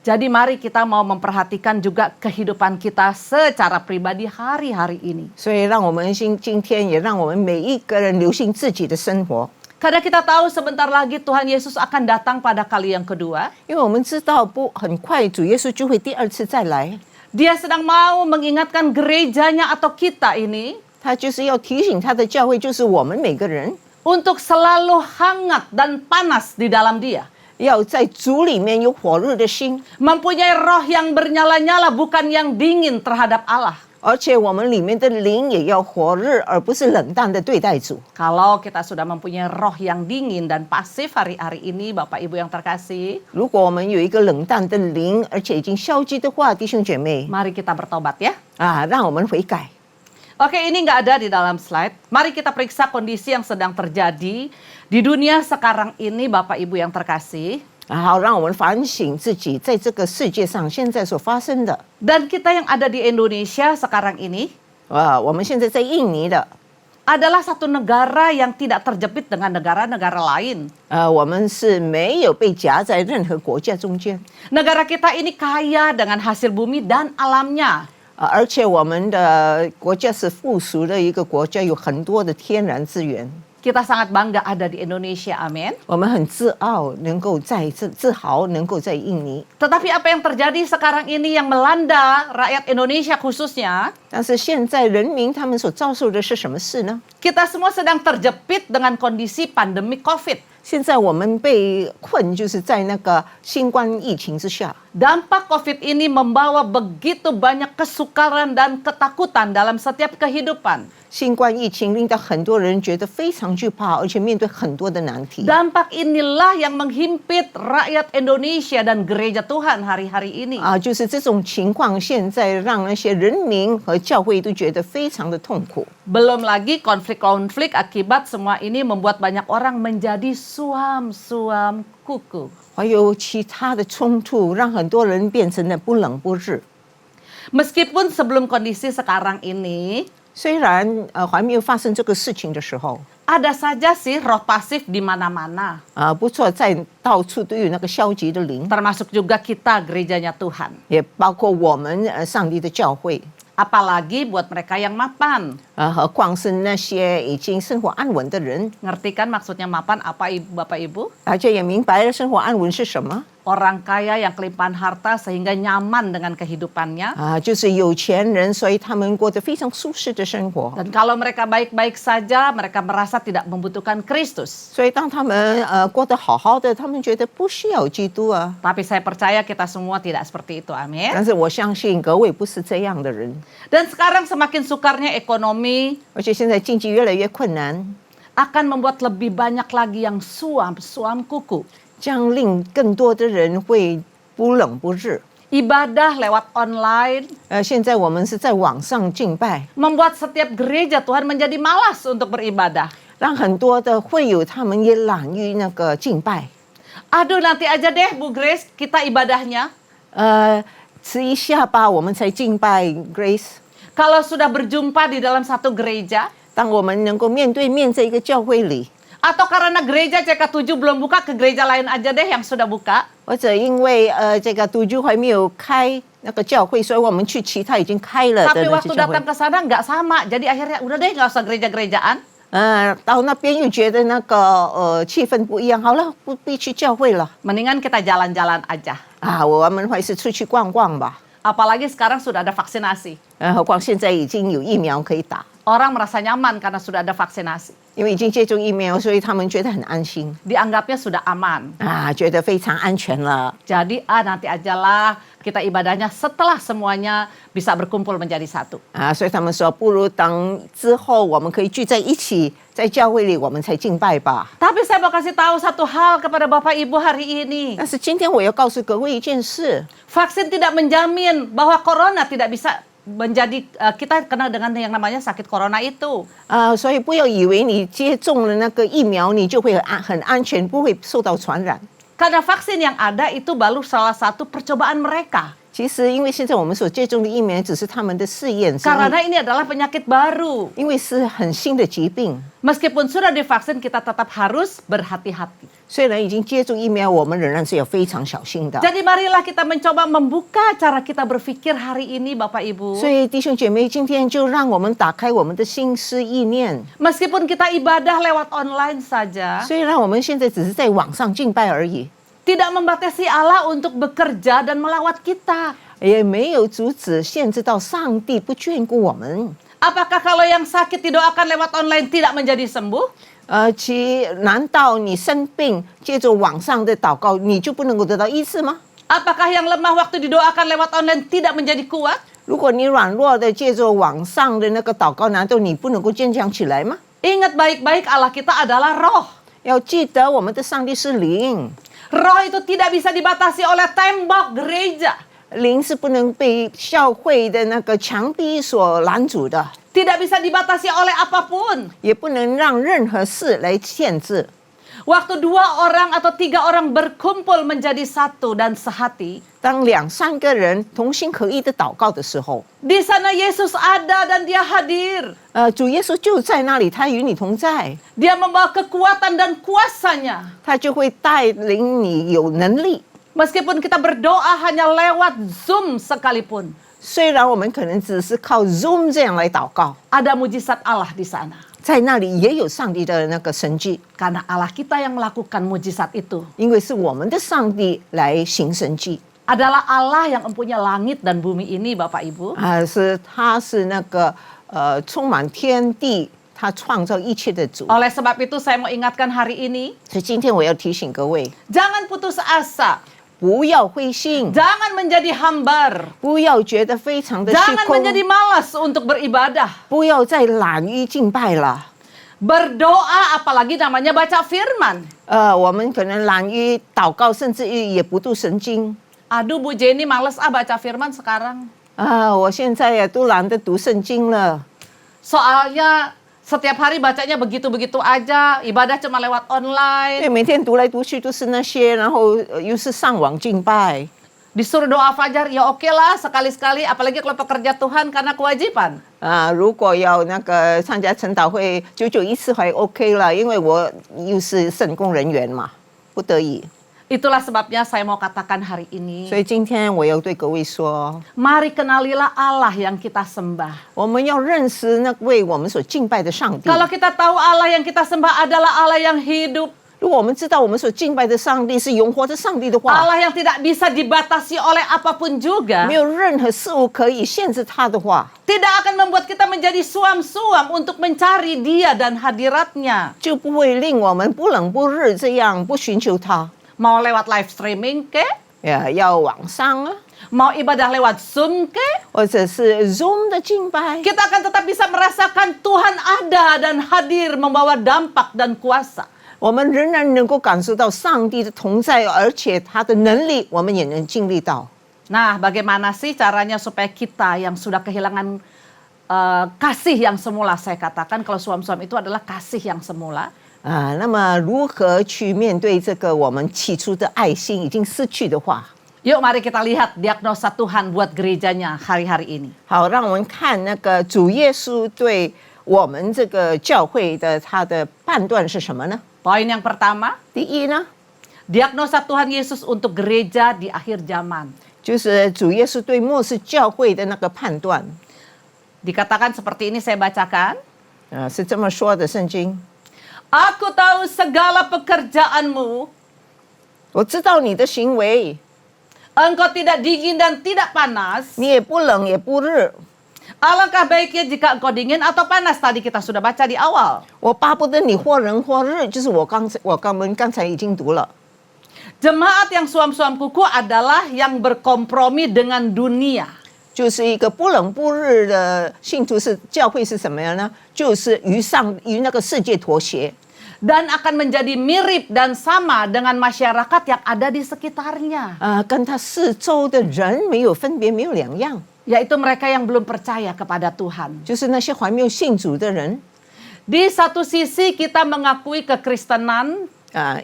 S3: Jadi mari kita mau memperhatikan juga kehidupan kita secara pribadi hari-hari ini.
S4: 所以让我们今天也让我们每一个人留心自己的生活，
S3: Karena kita tahu sebentar lagi Tuhan Yesus akan datang pada kali yang kedua.
S4: 因为我们知道很快主耶稣就会第二次再来，
S3: Dia sedang mau mengingatkan gerejanya atau kita ini
S4: 他就是要提醒他的教会，就是我们每个人
S3: untuk selalu hangat dan panas di dalam Dia.
S4: 要在主里面有火热的心，
S3: Mempunyai roh yang bernyala-nyala bukan yang dingin terhadap Allah.
S4: 而且我们里面的灵也要火热，而不是冷淡的对待主。
S3: Kalau kita sudah mempunyai roh yang dingin dan pasif hari-hari ini, Bapak Ibu yang terkasih,
S4: 如果我们有一个冷淡的灵，而且已经消极的话，弟兄姐妹
S3: mari kita bertobat ya.
S4: 让我们悔改。
S3: Oke, ini nggak ada di dalam slide. Mari kita periksa kondisi yang sedang terjadi di dunia sekarang ini, Bapak Ibu yang terkasih.
S4: 好，让我们反省自己在这个世界上现在所发生的。
S3: Dan kita yang ada di Indonesia sekarang ini
S4: 我们现在在印尼的，
S3: adalah satu negara yang tidak terjepit dengan negara-negara lain.
S4: 我们是没有被夹在任何国家中间，
S3: Negara kita ini kaya dengan hasil bumi dan alamnya.
S4: 而且我们的国家是富足的一个国家，有很多的天然资源。
S3: Kita sangat bangga ada di Indonesia, amin.
S4: 我们很自傲，能够自豪能够在印尼。
S3: Tetapi apa yang terjadi sekarang ini yang melanda rakyat Indonesia khususnya,
S4: 但是现在人民他们所遭受的是什么事呢？
S3: kita semua sedang terjepit dengan kondisi pandemi COVID.
S4: 现在我们被困，就是在那个新冠疫情之下。
S3: Dampak COVID ini membawa begitu banyak kesukaran dan ketakutan dalam setiap kehidupan.
S4: 新冠疫情令到很多人觉得非常惧怕，而且面对很多的难题。
S3: Dampak inilah yang menghimpit rakyat Indonesia dan gereja Tuhan hari-hari ini.
S4: 就是这种情况，现在让那些人民和教会都觉得非常的痛苦。
S3: Belum lagi konflik-konflik akibat semua ini membuat banyak orang menjadi suam-suam kuku.
S4: 还有其他的冲突，让很多人变成了不冷不热。
S3: Meskipun sebelum kondisi sekarang ini
S4: 虽然还没有发生这个事情的时候，
S3: ada saja sih roh pasif di mana-mana.
S4: 不错，在到处都有那个消极的灵，
S3: Termasuk juga kita gerejanya Tuhan.
S4: 也包括我们上帝的教会。
S3: Apalagi buat mereka yang mapan.
S4: 何况是那些已经生活安稳的人，
S3: Ngerti kan maksudnya mapan apa Bapak Ibu?
S4: 大家也明白了生活安稳是什么
S3: Orang kaya yang kelimpahan harta sehingga nyaman dengan kehidupannya.
S4: 就是有钱人，所以他们过着非常舒适的生活。
S3: Dan kalau mereka baik-baik saja, mereka merasa tidak membutuhkan Kristus.
S4: 所以当他们过得好好的，他们觉得不需要基督啊。
S3: Tapi saya percaya kita semua tidak seperti itu, amin.
S4: 但是我相信各位不是这样的人，
S3: Dan sekarang semakin sukarnya ekonomi
S4: 而且现在经济越来越困难，
S3: akan membuat lebih banyak lagi yang suam kuku.
S4: 这样令更多的人会不冷不热。
S3: Ibadah lewat online
S4: 现在我们是在网上敬拜，
S3: membuat setiap gereja Tuhan menjadi malas untuk beribadah.
S4: 让很多的会友他们也懒于那个敬拜。
S3: Aduh nanti aja deh Bu Grace kita ibadahnya.
S4: 迟一下吧，我们才敬拜 Grace。
S3: Kalau sudah berjumpa di dalam satu gereja,
S4: 当我们能够面对面在一个教会里，
S3: atau karena gereja CK7 belum buka, ke gereja lain aja deh yang sudah buka.
S4: 或者因为这个读书还没有开那个教会，所以我们去其他已经开了的
S3: Tapi
S4: 那些
S3: waktu
S4: 教会
S3: datang。ke sana nggak sama. Jadi akhirnya udah deh nggak usah gereja-gerejaan.
S4: 到那边又觉得那个气氛不一样，好了，不必去教会了
S3: Mendingan kita jalan-jalan aja.
S4: 我们还是出去逛逛吧。
S3: Apalagi sekarang sudah ada vaksinasi.
S4: 何况现在已经有疫苗可以打。
S3: Orang merasa nyaman karena sudah ada vaksinasi.
S4: 因为已经接种疫苗，所以他们觉得很安心
S3: Dianggapnya sudah aman.
S4: 啊，觉得非常安全了。
S3: Jadi nanti ajalah kita ibadahnya setelah semuanya bisa berkumpul menjadi satu.
S4: 啊，所以他们说，不如等之后我们可以聚在一起，在教会里我们才敬拜吧。
S3: Tapi saya mau kasih tahu satu hal kepada Bapak Ibu hari ini.
S4: 但是今天我要告诉各位一件事，
S3: Vaksin tidak menjamin bahwa corona tidak bisa menjadi kita kena dengan yang namanya sakit corona itu.
S4: 所以不要以为你接种了那个疫苗，你就会很安全，不会受到传染。
S3: Karena vaksin yang ada itu baru salah satu percobaan mereka.
S4: 其实，因为现在我们所接种的疫苗只是他们的试验，
S3: Karena ini adalah penyakit baru.
S4: 因为是很新的疾病。
S3: Meskipun sudah divaksin, kita tetap harus berhati-hati.
S4: 虽然已经接种疫苗，我们仍然是要非常小心的。
S3: Jadi marilah kita mencoba membuka cara kita berpikir hari ini, Bapak Ibu.
S4: 所以弟兄姐妹，今天就让我们打开我们的心思意念。
S3: Meskipun kita ibadah lewat online saja,
S4: 虽然我们现在只是在网上敬拜而已，
S3: tidak membatasi Allah untuk bekerja dan melawat kita.
S4: 也没有阻止限制到上帝不眷顾我们。
S3: Apakah kalau yang sakit didoakan lewat online tidak menjadi sembuh?
S4: 难道你生病借着网上的祷告，你就不能够得到医治吗？
S3: Apakah yang lemah waktu didoakan lewat online tidak menjadi kuat?
S4: 如果你软弱的借着网上的那个祷告，难道你不能够坚强起来吗？
S3: Ingat baik-baik Allah kita adalah roh.
S4: 要记得，我们的上帝是灵，
S3: Roh itu tidak bisa dibatasi oleh tembok gereja.
S4: 灵是不能被教会的那个墙壁所拦阻的，
S3: Tidak bisa dibatasi oleh apapun.
S4: 也不能让任何事来限制。
S3: Waktu 2 orang atau 3 orang berkumpul menjadi satu dan sehati,
S4: 当2、3个人同心合意的祷告的时候，
S3: di sana Yesus ada dan dia hadir.
S4: 主耶稣就在那里，他与你同在，
S3: Dia membawa kekuatan dan kuasanya.
S4: 他就会带领你有能力。
S3: Meskipun kita berdoa hanya lewat Zoom sekalipun,
S4: 虽然我们可能只是靠 Zoom 这样来祷告，
S3: ada mujizat Allah di sana.
S4: 在那里也有上帝的那个神迹，
S3: Karena Allah kita yang melakukan mujizat itu.
S4: 因为是我们的上帝来行神迹
S3: Adalah Allah yang mempunyai langit dan bumi ini, Bapak Ibu.
S4: 他是那个充满天地，他创造一切的主。
S3: Oleh sebab itu saya mau ingatkan hari ini,
S4: 所以今天我要提醒各位，
S3: jangan putus asa,
S4: 不要灰心，
S3: jangan menjadi hambar,
S4: 不要觉得非常的虚
S3: jangan
S4: 空，
S3: menjadi malas untuk beribadah.
S4: 不要再懒于敬拜了。
S3: Berdoa apalagi namanya baca firman.
S4: 我们可能懒于祷告，甚至于也不读神经。
S3: Aduh Bu Jenny males baca firman sekarang.
S4: 我现在也都懒得读圣经了，
S3: Soalnya setiap hari bacanya begitu-begitu aja, ibadah cuma lewat
S4: 因为
S3: online.
S4: 每天读来读去都是那些，然后又是上网敬拜。
S3: Disuruh doa fajar, ya oke lah sekali-sekali, apalagi kalau pekerja Tuhan karena kewajiban.
S4: 如果要那个参加晨祷会，991次还 OK 了，因为我又是圣工人员嘛，不得已。
S3: Itulah sebabnya saya mau katakan hari ini,
S4: 所以今天我要对各位说，
S3: mari kenalilah Allah yang kita sembah.
S4: 我们要认识那位我们所敬拜的上帝。
S3: Kalau kita tahu Allah yang kita sembah adalah Allah yang hidup,
S4: 如果我们知道我们所敬拜的上帝是永活的上帝的话，
S3: Allah yang tidak bisa dibatasi oleh apapun juga,
S4: 没有任何事物可以限制他的话，
S3: tidak akan membuat kita menjadi suam-suam untuk mencari Dia dan hadiratnya.
S4: 就不会令我们不冷不热这样不寻求他。
S3: Mau lewat live streaming ke?
S4: 要网上啊，
S3: Mau ibadah lewat Zoom ke?
S4: 或者是 Zoom 的敬拜，
S3: Kita akan tetap bisa merasakan Tuhan ada dan hadir membawa dampak dan kuasa.
S4: 我们仍然能够感受到上帝的同在，而且他的能力，我们也能经历到。
S3: Nah, bagaimana sih caranya supaya kita yang sudah kehilangan kasih yang semula, saya katakan kalau suam-suam itu adalah kasih yang semula.
S4: 那么如何去面对这个我们起初的爱心已经失去的话？
S3: Yuk mari kita lihat diagnosa Tuhan buat gerejanya hari-hari ini.
S4: 好，让我们看那个主耶稣对我们这个教会的他的判断是什么呢？
S3: Poin yang pertama,
S4: 第一呢，
S3: diagnosa Tuhan Yesus untuk gereja di akhir zaman.
S4: 就是主耶稣对末世教会的那个判断。
S3: Dikatakan seperti ini, saya bacakan.
S4: 是这么说的，圣经。
S3: Aku tahu segala pekerjaanmu.
S4: 我知道你的行为，
S3: Engkau tidak dingin dan tidak panas.
S4: 你也不冷也不热，
S3: Alangkah baiknya jika engkau dingin atau panas, tadi kita sudah baca di awal.
S4: 我巴不得你或冷或热，就是我们刚才已经读了。
S3: Jemaat yang suam-suam kuku adalah yang berkompromi dengan dunia.
S4: 就是一个不冷不热的信徒教会是什么样呢？就是与那个世界妥协，
S3: Dan akan menjadi mirip dan sama dengan masyarakat yang ada di sekitarnya.
S4: 跟他四周的人没有分别，没有两样，
S3: Yaitu mereka yang belum percaya kepada Tuhan.
S4: 就是那些还没有信主的人。
S3: Di satu sisi kita mengakui kekristenan,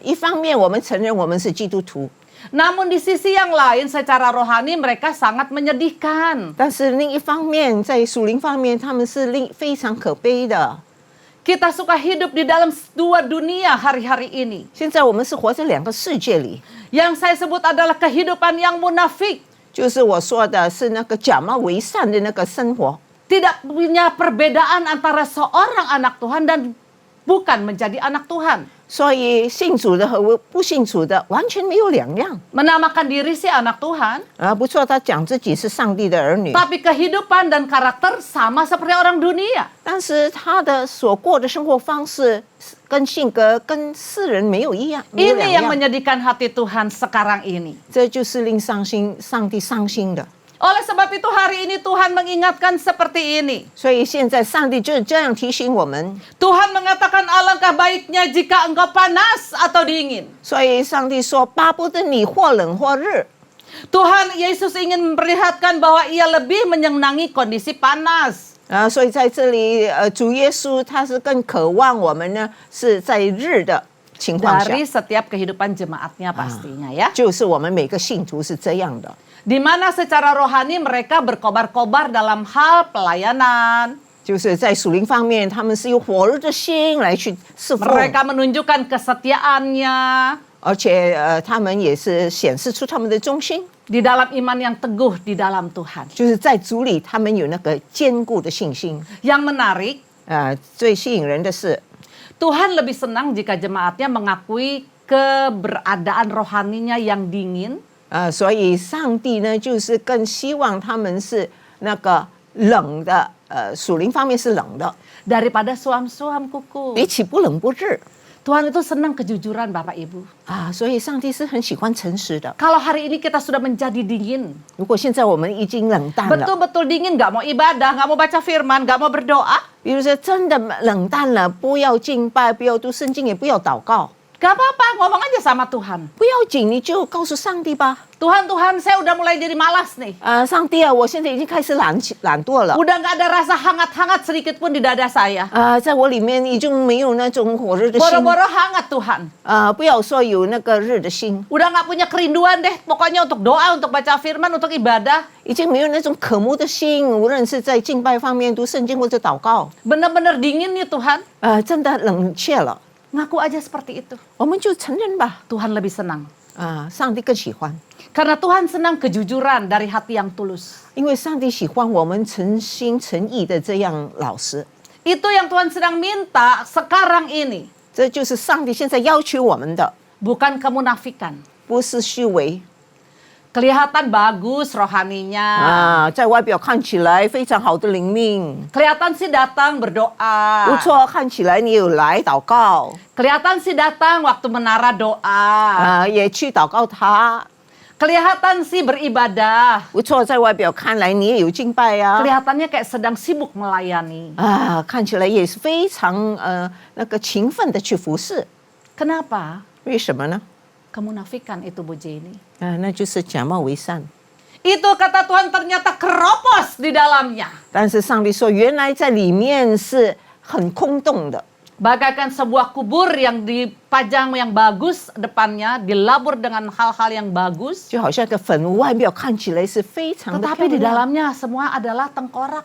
S4: 一方面我们承认我们是基督徒，
S3: namun di sisi yang lain secara rohani mereka sangat menyedihkan.
S4: 但是另一方面在属灵方面他们是非常可悲的。
S3: Kita suka hidup di dalam dua dunia hari-hari ini.
S4: 现在我们是活在两个世界里，
S3: Yang saya sebut adalah kehidupan yang munafik.
S4: 就是我说的是那个假冒为善的那个生活。
S3: Tidak punya perbedaan antara seorang anak Tuhan dan bukan menjadi anak Tuhan.
S4: 所以信主的和不信主的完全没有两样。
S3: Menamakan diri si anak Tuhan,
S4: 不错，他讲自己是上帝的儿女，
S3: tapi kehidupan dan karakter sama seperti orang dunia.
S4: 但是他的所过的生活方式跟性格跟世人没有一样，没有
S3: Ini
S4: 两
S3: yang
S4: 样。
S3: menyedihkan hati Tuhan sekarang ini.
S4: 这就是令上帝伤心的。
S3: Oleh sebab itu hari ini Tuhan mengingatkan seperti ini.
S4: 所以现在上帝就是这样提醒我们。
S3: Tuhan mengatakan alangkah baiknya jika engkau panas atau dingin.
S4: 所以上帝说，巴不得你或冷或热。
S3: Tuhan Yesus ingin memperlihatkan bahwa ia lebih menyenangi kondisi panas.
S4: 所以在这里，主耶稣他是更渴望我们呢，是在日的情况下，
S3: Dari setiap kehidupan jemaatnya pastinya ya.
S4: 就是我们每个信徒是这样的。
S3: Di mana secara rohani mereka berkobar-kobar dalam hal pelayanan.
S4: 就是在属灵方面，他们是用火热的心来去侍奉，
S3: Mereka menunjukkan kesetiaannya
S4: 而且他们也是显示出他们的忠心，
S3: di dalam iman yang teguh di dalam Tuhan.
S4: 就是在主里他们有那个坚固的信心。
S3: Yang menarik,
S4: 最吸引人的是，
S3: Tuhan lebih senang jika jemaatnya mengakui keberadaan rohaninya yang dingin
S4: 所以上帝呢，就是更希望他们是那个冷的，属灵方面是冷的，
S3: daripada suam-suam kuku.
S4: 比起不冷不热。
S3: Tuhan itu senang kejujuran Bapak Ibu.
S4: 所以上帝是很喜欢诚实的。
S3: Kalau hari ini kita sudah menjadi dingin,
S4: 如果现在我们已经冷淡了，
S3: betul-betul dingin, nggak mau ibadah, nggak mau baca firman, nggak mau berdoa,
S4: 比如说真的冷淡了，不要敬拜，不要读圣经，也不要祷告，
S3: nggak apa-apa, ngomong aja sama Tuhan.
S4: 不要紧，你就告诉上帝吧。
S3: Tuhan, saya udah mulai jadi malas nih.
S4: 上帝啊，我现在已经开始懒惰了。
S3: Udah nggak ada rasa hangat-hangat sedikit pun di dada saya.
S4: 在我里面已经没有那种火热的心。
S3: Boro-boro hangat Tuhan.
S4: 不要说有那个热的心，
S3: Udah nggak punya kerinduan deh, pokoknya untuk doa, untuk baca firman, untuk ibadah.
S4: 已经没有那种渴慕的心，无论是在敬拜方面、读圣经或者祷告，
S3: Bener-bener dingin nih Tuhan.
S4: 真的冷却了。
S3: Ngaku aja seperti itu.
S4: 我们就承认吧。
S3: Tuhan lebih senang.
S4: 上帝更喜欢，
S3: Karena Tuhan senang kejujuran dari hati yang tulus.
S4: 因为上帝喜欢我们诚心诚意的这样老实。
S3: Itu yang Tuhan sedang minta sekarang ini.
S4: 这就是上帝现在要求我们的，
S3: Bukan kemunafikan.
S4: 不是虚伪。
S3: Kelihatan bagus rohaninya.
S4: 在外表看起来非常好的灵命，
S3: Kelihatan sih datang
S4: 不
S3: berdoa.
S4: 错，看起来你有来祷告，
S3: Kelihatan sih datang waktu menara doa.
S4: 也去祷告他，
S3: Kelihatan sih beribadah.
S4: 不错，在外表看来你也有敬拜呀、
S3: Kelihatannya kayak sedang sibuk melayani.
S4: 看起来也是非常那个勤奋的去服侍，
S3: Kenapa?
S4: 为什么呢？
S3: Kemunafikan itu Bu Jenny.
S4: 那就是假冒为善。
S3: Itu kata Tuhan ternyata keropos di dalamnya.
S4: 但是上帝说，原来在里面是很空洞的，
S3: Bagaikan sebuah kubur yang dipajang yang bagus depannya, dilabur dengan hal-hal yang bagus.
S4: 就好像一个坟墓，外表看起来是非常的漂
S3: Tetapi di
S4: 亮，
S3: dalamnya semua adalah tengkorak.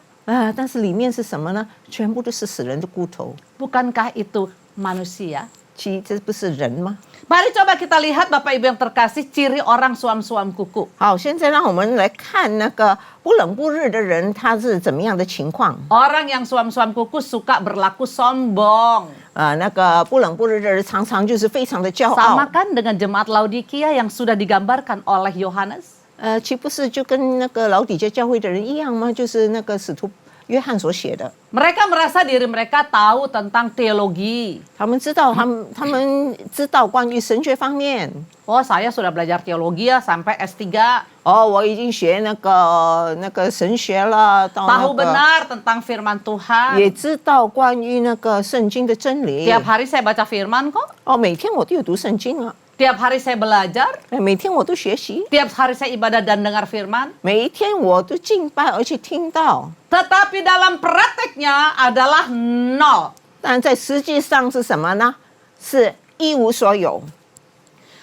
S4: 但是里面是什么呢？全部都是死人的骨头。
S3: Bukankah itu manusia?
S4: 其实这不是人吗？
S3: Mari coba kita lihat Bapak Ibu yang terkasih ciri orang suam-suam kuku.
S4: 好，现在让我们来看那个不冷不热的人，他是怎么样的情况
S3: Orang yang suam-suam kuku suka berlaku sombong.
S4: 那个不冷不热的人常常就是非常的骄傲
S3: Sama kan dengan jemaat Laodikia yang sudah digambarkan oleh Yohanes?
S4: 岂不是就跟那个老底家教会的人一样吗？就是那个使徒约翰所写的。
S3: Mereka merasa diri mereka tahu tentang teologi.
S4: 他们知道，他们知道关于神学方面。
S3: Oh, saya sudah belajar teologi ya sampai S3.
S4: 哦，我已经学那个神学了，到
S3: Tahu
S4: 那个
S3: benar tentang firman Tuhan.
S4: 也知道关于那个圣经的真理。
S3: Tiap hari saya baca firman kok.
S4: 哦，每天我都有读圣经啊，
S3: Tiap hari saya belajar.
S4: 每天我都学习，
S3: Tiap hari saya ibadah dan dengar firman.
S4: 每一天我都敬拜，而且听到。
S3: Tetapi dalam prakteknya adalah nol.
S4: 但在实际上是什么呢？是一无所有。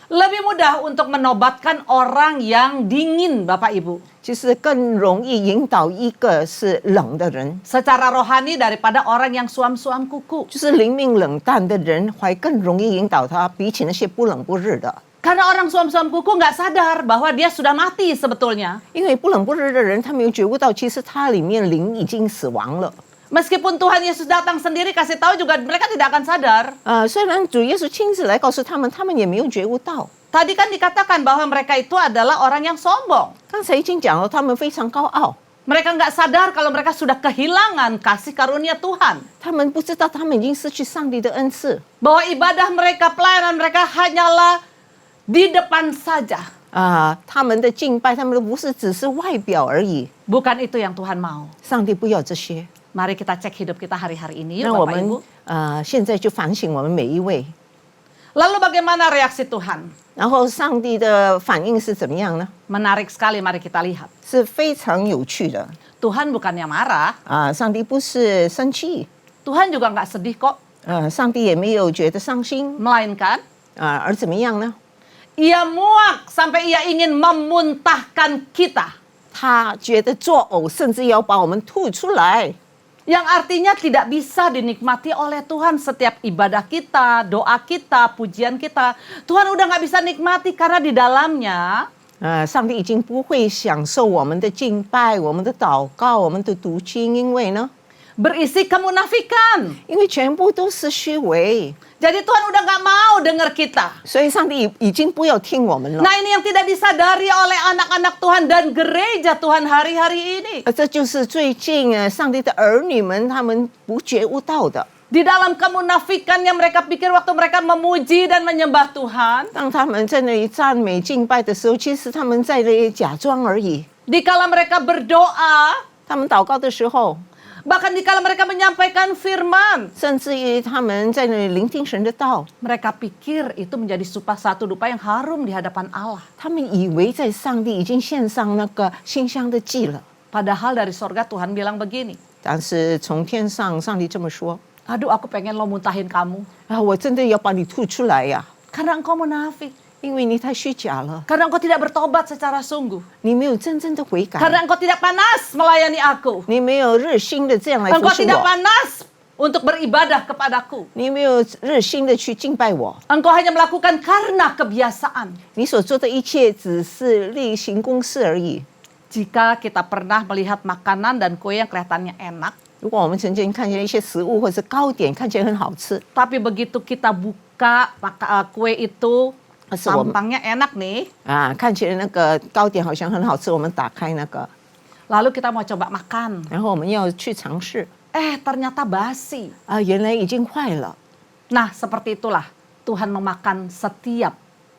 S3: Lebih mudah untuk menobatkan orang yang dingin, Bapak Ibu.
S4: 就是更容易引导一个是冷的人，
S3: Secara rohani daripada orang yang suam-suam kuku.
S4: 就是灵命冷淡的人，还更容易引导他，比起那些不冷不热的。
S3: Karena orang suam-suam kuku nggak sadar bahwa dia sudah mati sebetulnya.
S4: 因为不冷不热的人，他没有觉悟到，其实他里面灵已经死亡了。
S3: Meskipun Tuhan Yesus datang sendiri kasih tahu juga mereka tidak akan sadar.
S4: 虽然主耶稣亲自来告诉他们，他们也没有觉悟到。
S3: Tadi kan dikatakan bahwa mereka itu adalah orang yang sombong.
S4: 刚才已经讲了，他们非常高傲，
S3: Mereka nggak sadar kalau mereka sudah kehilangan kasih karunia Tuhan.
S4: 他们不知道他们已经失去上帝的恩赐。
S3: Bahwa ibadah mereka, pelayanan mereka hanyalah di depan saja.
S4: 他们的敬拜，他们的不是只是外表而已。
S3: Bukan itu yang Tuhan mau.
S4: 上帝不要这些。
S3: Mari kita cek hidup kita hari-hari ini
S4: 那
S3: yuk
S4: 我
S3: Bapak
S4: 们
S3: Ibu.
S4: 现在就反省我们每一位，
S3: Lalu bagaimana reaksi Tuhan?
S4: 然后上帝的反应是怎么样呢？
S3: Menarik sekali, mari kita lihat.
S4: 是非常有趣的。
S3: Tuhan bukannya marah,
S4: 上帝不是生气，
S3: Tuhan juga nggak sedih kok.
S4: 上帝也没有觉得伤心，
S3: Melainkan,
S4: 而怎么样呢？
S3: ia muak sampai ia ingin memuntahkan kita.
S4: 他觉得作呕，甚至要把我们吐出来。
S3: Yang artinya tidak bisa dinikmati oleh Tuhan setiap ibadah kita, doa kita, pujian kita. Tuhan udah nggak bisa nikmati karena di dalamnya
S4: 上帝已经不会享受我们的敬拜、我们的祷告、我们的读经，因为呢，
S3: berisi kemunafikan.
S4: 因为全部都是虚伪，
S3: Jadi Tuhan udah nggak mau dengar kita.
S4: 所以上帝已经不要听我们了。
S3: Nah ini yang tidak disadari oleh anak-anak Tuhan dan gereja Tuhan hari-hari ini.
S4: 这就是最近上帝的儿女们他们不觉悟到的。
S3: Di dalam kemunafikan yang mereka pikir waktu mereka memuji dan menyembah Tuhan.
S4: 当他们在那里赞美敬拜的时候，其实他们在那里假装而已。
S3: Dikala mereka berdoa,
S4: 他们祷告的时候，
S3: bahkan dikala mereka menyampaikan firman.
S4: 甚至于他们在那里聆听神的道，
S3: Mereka pikir itu menjadi satu dupa yang harum di hadapan Allah.
S4: 他们以为在上帝已经献上那个馨香的祭了。
S3: Padahal dari sorga Tuhan bilang begini.
S4: 但是从天上，上帝这么说
S3: Aduh aku pengen lo muntahin kamu.
S4: 我真的要把你吐出来呀、
S3: Karena engkau munafik.
S4: 因为你太虚假了，
S3: Karena engkau tidak bertobat secara sungguh.
S4: 你没有真正的悔改，
S3: Karena engkau tidak panas melayani aku.
S4: 你没有热心的这样来服
S3: Engkau
S4: 侍
S3: tidak
S4: 我，
S3: panas untuk beribadah kepadaku.
S4: 你没有热心的去敬拜我，
S3: Engkau hanya melakukan karena kebiasaan.
S4: 你所做的一切只是例行公事而已。
S3: Jika kita pernah melihat makanan dan kue yang kelihatannya enak,
S4: 如果我们曾经看见一些食物或是糕点看起来很好吃，
S3: tapi begitu kita buka kue itu, tampangnya enak nih,
S4: 看起来那个糕点好像很好吃，我们打开那个，
S3: lalu kita mau coba makan.
S4: 然后我们要去尝试，
S3: Ternyata basi.
S4: 原来已经坏了。
S3: Nah, seperti itulah Tuhan memakan setiap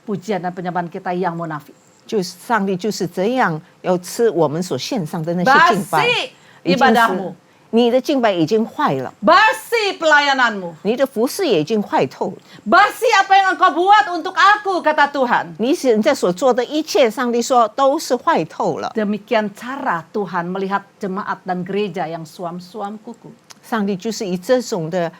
S3: pujian dan penyembahan kita yang munafik.
S4: 就是上帝就是这样要吃我们所献上的那些敬拜，
S3: Basi
S4: 已经是
S3: ibadahmu,
S4: 你的敬拜已经坏了，
S3: basi pelayananmu,
S4: 你的服饰也已经坏透了，
S3: basi apa yang engkau buat untuk aku, kata Tuhan.
S4: 你现在所做的一切，上帝说都是坏透了。
S3: Demikian cara Tuhan melihat jemaat dan gereja yang suam-suam kuku.
S4: 上帝就是以这种的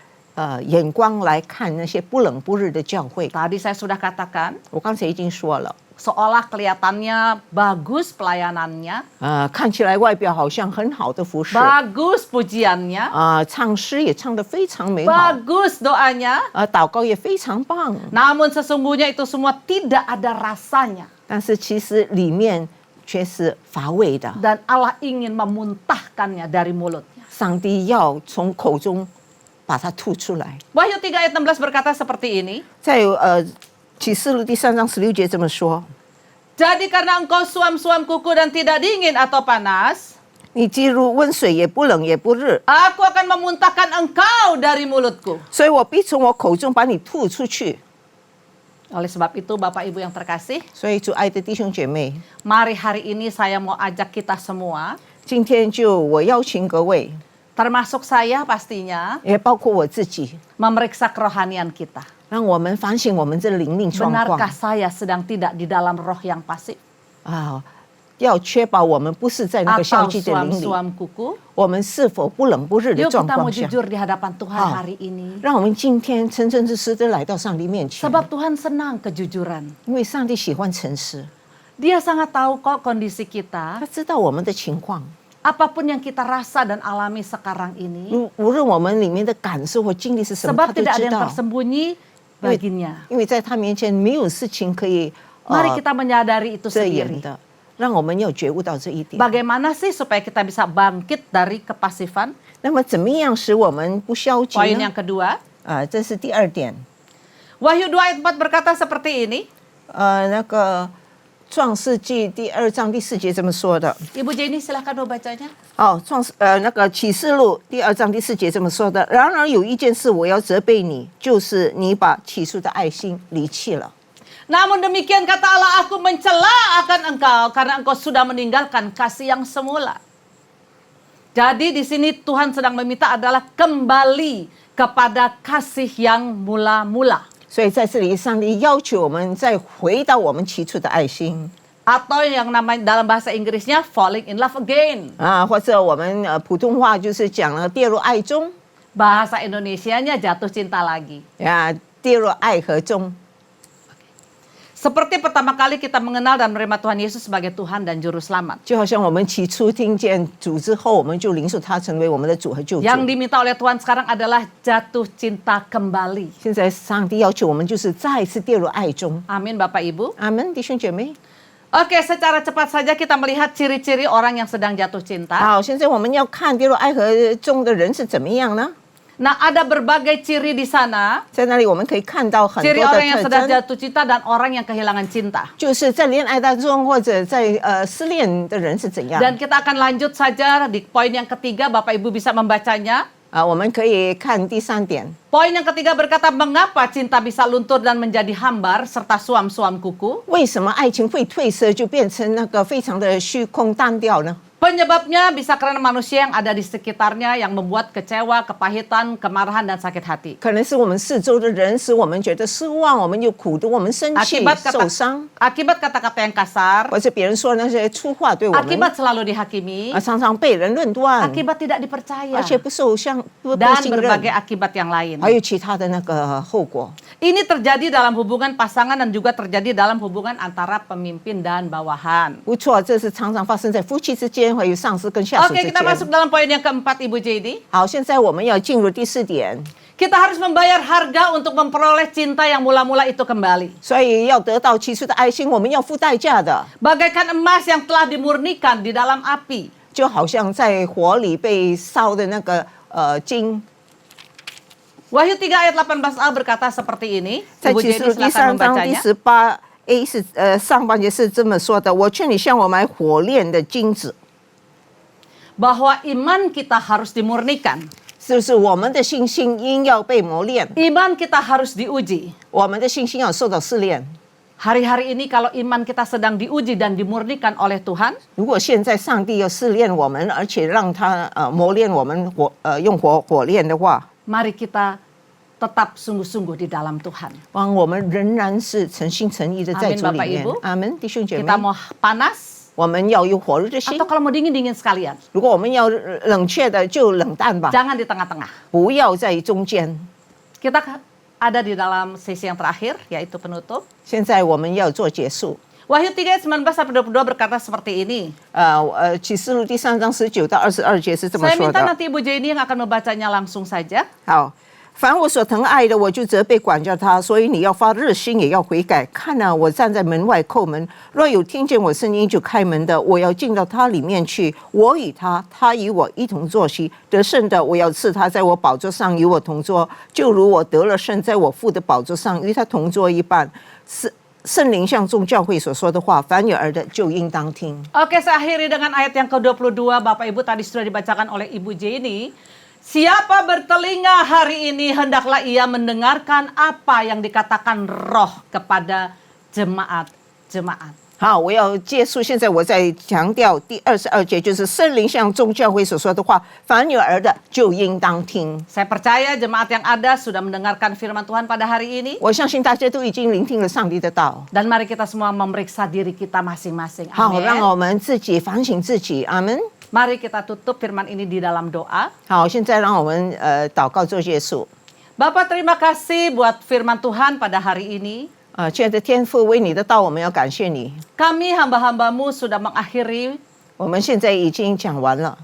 S4: 眼光来看那些不冷不热的教会。
S3: Tadi saya sudah katakan,
S4: 我刚才已经说了，
S3: seolah kelihatannya bagus pelayanannya,
S4: 看起来外表好像很好的服饰，
S3: bagus pujiannya,
S4: 唱诗也唱得非常美好，
S3: bagus doanya,
S4: 祷告也非常棒，
S3: namun sesungguhnya itu semua tidak ada rasanya.
S4: 但是其实里面却是乏味的。
S3: Dan Allah ingin memuntahkannya dari mulutnya.
S4: 上帝要从口中把它吐出来。
S3: Wahyu 3 ayat 16 berkata seperti ini.
S4: 在启示录第3章16节这么说：
S3: Jadi karena engkau suam-suam kuku dan tidak dingin atau panas,
S4: 你既如温水，也不冷也不热，
S3: Aku akan memuntahkan engkau dari mulutku.
S4: 所以我必从我口中把你吐出去。
S3: Oleh sebab itu Bapak Ibu yang terkasih,
S4: 所以，主爱的弟兄姐妹，
S3: mari hari ini saya mau ajak kita semua,
S4: 今天我邀请各位，
S3: termasuk saya pastinya,
S4: 也包括我自己，
S3: memeriksa kerohanian kita.
S4: 让我们反省我们这灵命状
S3: Benarkah
S4: 况
S3: saya sedang tidak di dalam roh yang pasif?
S4: 啊，要确保我们不是在那个消
S3: Atau
S4: 极的灵里，
S3: suam-suam kuku?
S4: 我们是否不冷不热的
S3: Yuk
S4: 状
S3: kita mau
S4: 况下，
S3: jujur di hadapan Tuhan
S4: Ah.
S3: hari ini.
S4: 让我们今天诚诚实实的来到上帝面前，
S3: Sebab Tuhan senang kejujuran.
S4: 因为上帝喜欢诚实，
S3: Dia sangat tahu kok kondisi kita.
S4: 他知道我们的情况，
S3: Apapun yang kita rasa dan alami sekarang ini.
S4: 无论我们里面的感受或经历是什么，
S3: Sebab
S4: 他都
S3: tidak ada
S4: 知
S3: yang
S4: 道。
S3: tersembunyi baginya.
S4: 因为在他面前没有事情可以
S3: Mari kita menyadari itu
S4: 遮掩
S3: sendiri.
S4: 的，让我们要觉悟到这一点。
S3: Bagaimana sih supaya kita bisa bangkit dari kepasifan?
S4: 那么怎么样使我们不消极
S3: Poin
S4: 呢
S3: yang？kedua,
S4: 这是第二点。
S3: Wahyu 2 ayat 4 berkata seperti ini.
S4: 那个创世纪第2章第4节这么说的。
S3: Ibu Jenny silahkan membacanya.
S4: 那个启示录第2章第4节这么说的。然而有一件事我要责备你，就是你把起初的爱心离弃了。
S3: Namun demikian kata Allah, aku mencela akan engkau karena engkau sudah meninggalkan kasih yang semula. Jadi di sini Tuhan sedang meminta adalah kembali kepada kasih yang mula-mula.
S4: 所以在这里，上帝要求我们再回到我们起初的爱心
S3: Atau yang namanya dalam bahasa Inggrisnya falling in love again.
S4: 或者我们普通话就是讲了跌入爱中
S3: Bahasa Indonesianya jatuh cinta lagi.
S4: 跌入爱河中。
S3: Seperti pertama kali kita mengenal dan menerima Tuhan Yesus sebagai Tuhan dan Juru Selamat.
S4: 就好像我们起初听见主之后，我们就领受他成为我们的主和救主。
S3: Yang diminta oleh Tuhan sekarang adalah jatuh cinta kembali.
S4: 现在上帝要求我们就是再一次跌入爱中。
S3: Amin Bapak Ibu.
S4: 阿门，弟兄姐妹。
S3: Oke, secara cepat saja kita melihat ciri-ciri orang yang sedang jatuh cinta.
S4: 好，现在我们要看跌入爱河中的人是怎么样呢？
S3: Nah, ada berbagai ciri di sana.
S4: 在那里我们可以看到很多
S3: Ciri
S4: 的
S3: orang yang
S4: 特
S3: sedang
S4: 征，
S3: jatuh cinta dan orang yang kehilangan cinta.
S4: 就是在恋爱当中或者在失恋的人是怎样。
S3: Dan kita akan lanjut saja di poin yang ketiga, Bapak Ibu bisa membacanya.
S4: 我们可以看第3点。
S3: Poin yang ketiga berkata, mengapa cinta bisa luntur dan menjadi hambar serta suam-suam kuku?
S4: 为什么爱情会褪色，就变成那个非常的虚空单调呢？
S3: Penyebabnya bisa karena manusia yang ada di sekitarnya yang membuat kecewa, kepahitan, kemarahan, dan sakit hati.
S4: 可能是我们四周的人使我们觉得失望，我们又苦毒，我们生气、受伤，
S3: Akibat kata-kata yang kasar,
S4: 或者别人说那些粗话对我们，
S3: akibat selalu dihakimi,
S4: 常常被人论断，
S3: akibat tidak dipercaya,
S4: 而且不被
S3: dan
S4: 信任，
S3: berbagai akibat yang lain.
S4: 还有其他的那个后果。
S3: Ini terjadi dalam hubungan pasangan dan juga terjadi dalam hubungan antara pemimpin dan bawahan.
S4: 不错，这是常常发生在夫妻之间，还有上司跟下属
S3: Oke,
S4: 之
S3: kita masuk
S4: 间。
S3: dalam poin yang keempat, Ibu JD.
S4: 好，现在我们要进入第4点，
S3: Kita harus membayar harga untuk memperoleh cinta yang mula-mula itu kembali.
S4: 所以要得到起初的爱心，我们要付代价的，
S3: Bagaikan emas yang telah dimurnikan di dalam api.
S4: 就好像在火里被烧的那个金。
S3: Wahyu 3 ayat 18a berkata seperti ini.
S4: 在
S3: Ibu
S4: 启示录
S3: JD
S4: 第
S3: silakan
S4: 3章第
S3: membacanya.
S4: 18a 是上半节是这么说的：我劝你向我买火炼的金子，
S3: Bahwa iman kita harus dimurnikan.
S4: 就是我们的信心应要被磨练，
S3: Iman kita harus diuji.
S4: 我们的信心要受到试炼。
S3: Hari-hari ini kalau iman kita sedang diuji dan dimurnikan oleh Tuhan,
S4: 如果现在上帝要试炼我们，而且让他磨练我们用火炼的话，
S3: mari kita tetap sungguh-sungguh di dalam Tuhan.
S4: 帮我们仍然是诚心诚意的在主里
S3: Amin,
S4: 面
S3: Bapak Ibu.。
S4: 阿门，弟兄姐妹
S3: Kita，mau panas
S4: 我们要有火热的心
S3: atau。kalau mau dingin-dingin sekalian.
S4: 如果我们要冷却的，就冷淡吧，
S3: Jangan di tengah-tengah.
S4: 不要在中间。
S3: Kita ada di dalam sesi yang terakhir, yaitu penutup.
S4: 现在我们要做结束。
S3: Wahyu 3 ayat 19-22 berkata seperti ini.
S4: 启示录第3章19到22节是这么
S3: Saya
S4: 说
S3: minta
S4: 的。
S3: nanti Ibu Jenny yang akan membacanya langsung saja.
S4: 好，凡我所疼爱的，我就责备管教他，所以你要发热心，也要悔改。看啊，我站在门外叩门，若有听见我声音就开门的，我要进到他里面去，我与他，他与我一同坐席。得胜的，我要赐他在我宝座上与我同坐，就如我得了胜，在我父的宝座上与他同坐一般。圣灵像众教会所说的话，凡有耳的就应当听。
S3: Oke, saya akhiri dengan ayat yang ke-22. Bapak Ibu tadi sudah dibacakan oleh Ibu Jenny. Siapa bertelinga hari ini hendaklah ia mendengarkan apa yang dikatakan Roh kepada jemaat-jemaat.
S4: 好，我要结束。现在我在强调第22节，就是圣灵向众教会所说的话，凡有耳的就应当听。
S3: Saya percaya jemaat yang ada sudah mendengarkan firman Tuhan pada hari ini.
S4: 我相信大家都已经聆听了上帝的道。
S3: Dan mari kita semua memeriksa diri kita masing-masing.
S4: 好，让
S3: Amin.
S4: 我们自己反省自己。阿门。
S3: Mari kita tutup firman ini di dalam doa.
S4: 好，现在让我们祷告做结束。
S3: Bapak terima kasih buat firman Tuhan pada hari ini.
S4: 亲爱的天父，为你的道，我们要感谢你。
S3: Kami hamba-hambamu sudah mengakhiri.
S4: 我们现在已经讲完了。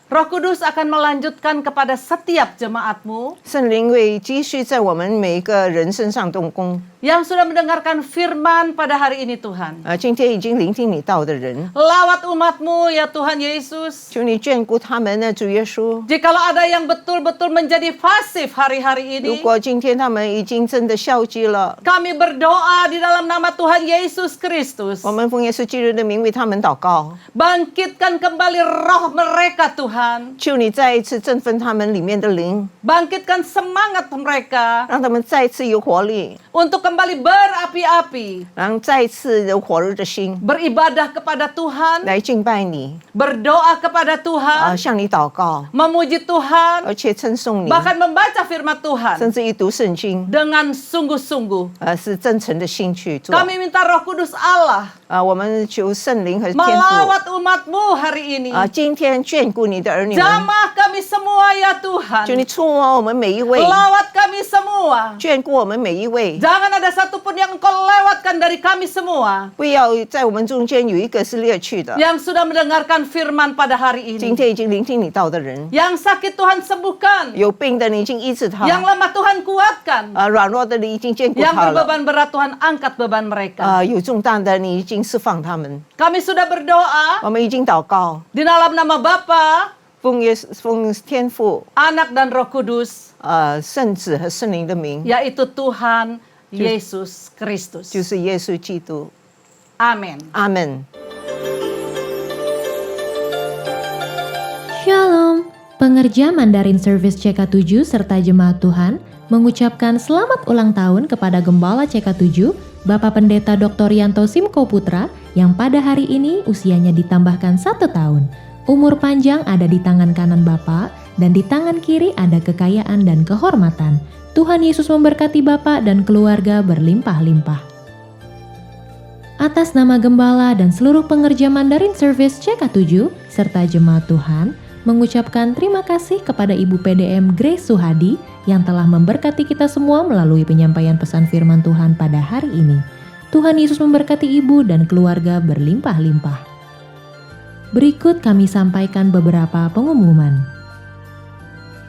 S3: Roh Kudus akan melanjutkan kepada setiap jemaatmu
S4: 圣灵会继续在我们每一个人身上动工。
S3: yang sudah mendengarkan firman pada hari ini Tuhan.
S4: 今天已经聆听你道的人，
S3: Lawat umatmu ya Tuhan Yesus.
S4: 求你眷顾他们呢，主耶稣。
S3: Jikalau ada yang betul-betul menjadi pasif hari-hari
S4: 如
S3: ini,
S4: 果今天他们已经真的消极了，
S3: kami berdoa di dalam nama Tuhan Yesus Kristus.
S4: 我们奉耶稣基督的名为他们祷告，
S3: Bangkitkan kembali roh mereka Tuhan.
S4: 求你再一次振奋他们里面的灵，
S3: Bangkitkan semangat mereka
S4: 让他们再一次有活力，
S3: untuk kembali berapi-api.
S4: 让再一次有火热的心
S3: Beribadah kepada Tuhan,
S4: 来敬拜你，
S3: berdoa kepada Tuhan,
S4: 向你祷告，
S3: memuji Tuhan,
S4: 而且称颂你，
S3: bahkan membaca firman
S4: 甚
S3: Tuhan
S4: 至于读圣经，
S3: dengan sungguh-sungguh.
S4: 是真诚的心去做。
S3: Kami minta Roh Kudus Allah
S4: 我们求圣灵和天父
S3: melawat umatmu hari ini.
S4: 今天眷顾你的儿女们，
S3: Jamah kami semua ya
S4: 求你
S3: Tuhan.
S4: 触摸我们每一位，
S3: Lawat kami semua.
S4: 眷顾我们每一位，
S3: Jangan ada satupun yang engkau lewatkan dari kami semua
S4: 不要在我们中间有一个是劣去的。
S3: yang sudah mendengarkan firman pada hari
S4: 今
S3: ini.
S4: 天已经聆听你道的人，
S3: Yang sakit Tuhan sembuhkan.
S4: 有病的你已经医治他，
S3: Yang lemah Tuhan kuatkan.
S4: 软弱的你已经眷顾
S3: Yang
S4: 他了，
S3: berbeban berat Tuhan angkat beban mereka.
S4: 有重担的你已经释放他们。
S3: Kami sudah berdoa
S4: 我们已经祷告，
S3: di dalam nama Bapa,
S4: 奉天父、
S3: Anak dan Roh Kudus,
S4: 圣子和圣灵的名，
S3: yaitu Tuhan Yesus Kristus.
S4: 就是耶稣基督。
S3: Amin.
S4: 阿门。
S5: Shalom, pengerja Mandarin Service CK7 serta jemaat Tuhan mengucapkan selamat ulang tahun kepada Gembala CK7, Bapak Pendeta Dr. Yanto Simko Putra yang pada hari ini usianya ditambahkan 1 tahun. Umur panjang ada di tangan kanan Bapak dan di tangan kiri ada kekayaan dan kehormatan. Tuhan Yesus memberkati Bapak dan keluarga berlimpah-limpah. Atas nama Gembala dan seluruh pengerja Mandarin Service CK7 serta jemaat Tuhan, mengucapkan terima kasih kepada Ibu PDM Grace Suhadi yang telah memberkati kita semua melalui penyampaian pesan firman Tuhan pada hari ini. Tuhan Yesus memberkati Ibu dan keluarga berlimpah-limpah. Berikut kami sampaikan beberapa pengumuman.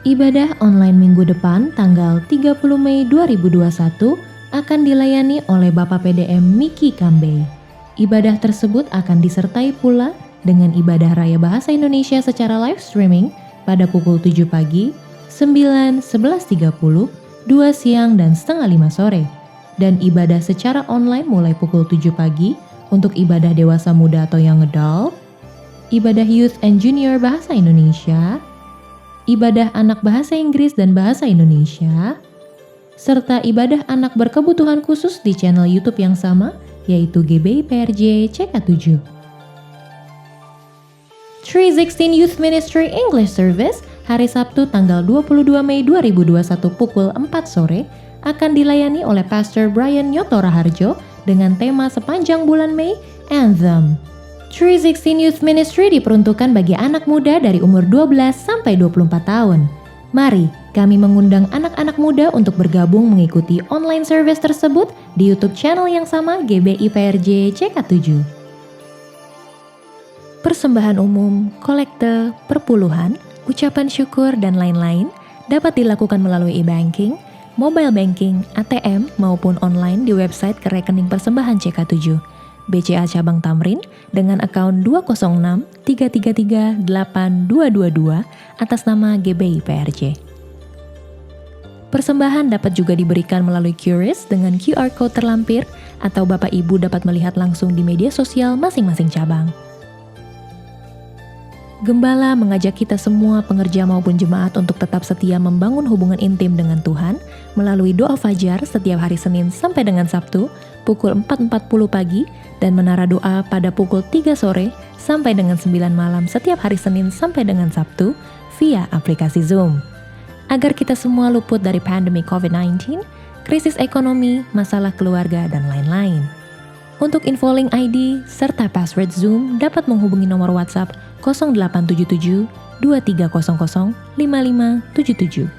S5: Ibadah online minggu depan tanggal 30 Mei 2021 akan dilayani oleh Bapak PDM Miki Kambei. Ibadah tersebut akan disertai pula dengan ibadah Raya Bahasa Indonesia secara live streaming pada pukul 7 pagi, 9, 11.30, 2 siang, dan setengah 5 sore. Dan ibadah secara online mulai pukul 7 pagi untuk ibadah dewasa muda atau young adult, ibadah youth and junior Bahasa Indonesia, ibadah anak Bahasa Inggris dan Bahasa Indonesia, serta ibadah anak berkebutuhan khusus di channel YouTube yang sama, yaitu GBI PRJ CK7. 316 Youth Ministry English Service hari Sabtu tanggal 22 Mei 2021 pukul 4 sore akan dilayani oleh Pastor Brian Yotora Harjo dengan tema sepanjang bulan Mei, Anthem. 316 Youth Ministry diperuntukkan bagi anak muda dari umur 12 sampai 24 tahun. Mari kami mengundang anak-anak muda untuk bergabung mengikuti online service tersebut di YouTube channel yang sama GBI PRJ CK7. Persembahan umum, kolekte, perpuluhan, ucapan syukur, dan lain-lain dapat dilakukan melalui e-banking, mobile banking, ATM, maupun online di website ke rekening persembahan CK7, BCA Cabang Tamrin dengan akaun 206 333 8222 atas nama GBI PRJ. Persembahan dapat juga diberikan melalui QRIS dengan QR Code terlampir, atau Bapak Ibu dapat melihat langsung di media sosial masing-masing cabang. Gembala mengajak kita semua pengerja maupun jemaat untuk tetap setia membangun hubungan intim dengan Tuhan melalui doa fajar setiap hari Senin sampai dengan Sabtu pukul 4.40 pagi dan menara doa pada pukul 3 sore sampai dengan 9 malam setiap hari Senin sampai dengan Sabtu via aplikasi Zoom. Agar kita semua luput dari pandemi COVID-19, krisis ekonomi, masalah keluarga, dan lain-lain. Untuk info link ID serta password Zoom dapat menghubungi nomor WhatsApp 0877 2300 5577.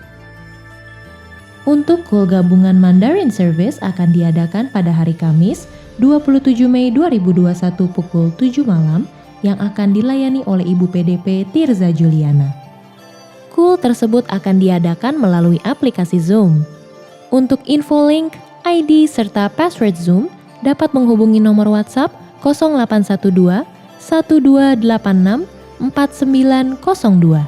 S5: Untuk call gabungan Mandarin Service akan diadakan pada hari Kamis 27 Mei 2021 pukul 7 malam yang akan dilayani oleh Ibu PDP Tirza Juliana. Call tersebut akan diadakan melalui aplikasi Zoom. Untuk info link, ID, serta password Zoom dapat menghubungi nomor WhatsApp 0812 1286 4902.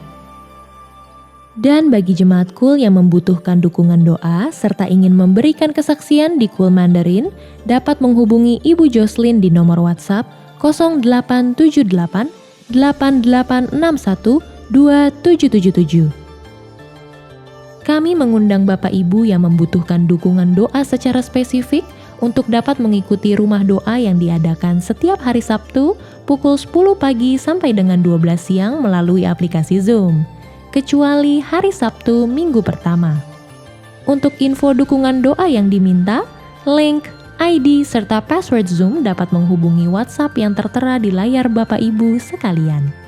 S5: Dan bagi jemaat Kul yang membutuhkan dukungan doa serta ingin memberikan kesaksian di Kul Mandarin, dapat menghubungi Ibu Jocelyn di nomor WhatsApp 0878 8861 2777. Kami mengundang Bapak Ibu yang membutuhkan dukungan doa secara spesifik untuk dapat mengikuti rumah doa yang diadakan setiap hari Sabtu pukul 10 pagi sampai dengan 12 siang melalui aplikasi Zoom, kecuali hari Sabtu minggu pertama. Untuk info dukungan doa yang diminta, link, ID, serta password Zoom dapat menghubungi WhatsApp yang tertera di layar Bapak Ibu sekalian.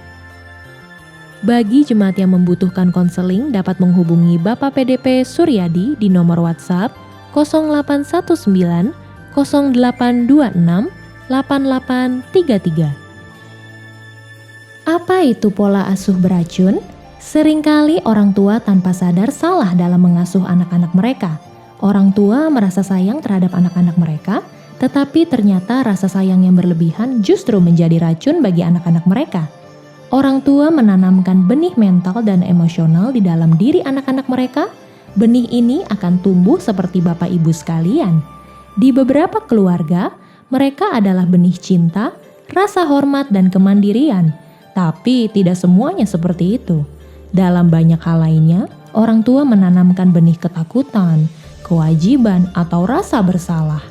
S5: Bagi jemaat yang membutuhkan konseling dapat menghubungi Bapak PDP Suryadi di nomor WhatsApp 0819 0826 8833. Apa itu pola asuh beracun? Seringkali orang tua tanpa sadar salah dalam mengasuh anak-anak mereka. Orang tua merasa sayang terhadap anak-anak mereka, tetapi ternyata rasa sayang yang berlebihan justru menjadi racun bagi anak-anak mereka. Orang tua menanamkan benih mental dan emosional di dalam diri anak-anak mereka. Benih ini akan tumbuh seperti Bapak Ibu sekalian. Di beberapa keluarga, mereka adalah benih cinta, rasa hormat, dan kemandirian. Tapi tidak semuanya seperti itu. Dalam banyak hal lainnya, orang tua menanamkan benih ketakutan, kewajiban, atau rasa bersalah.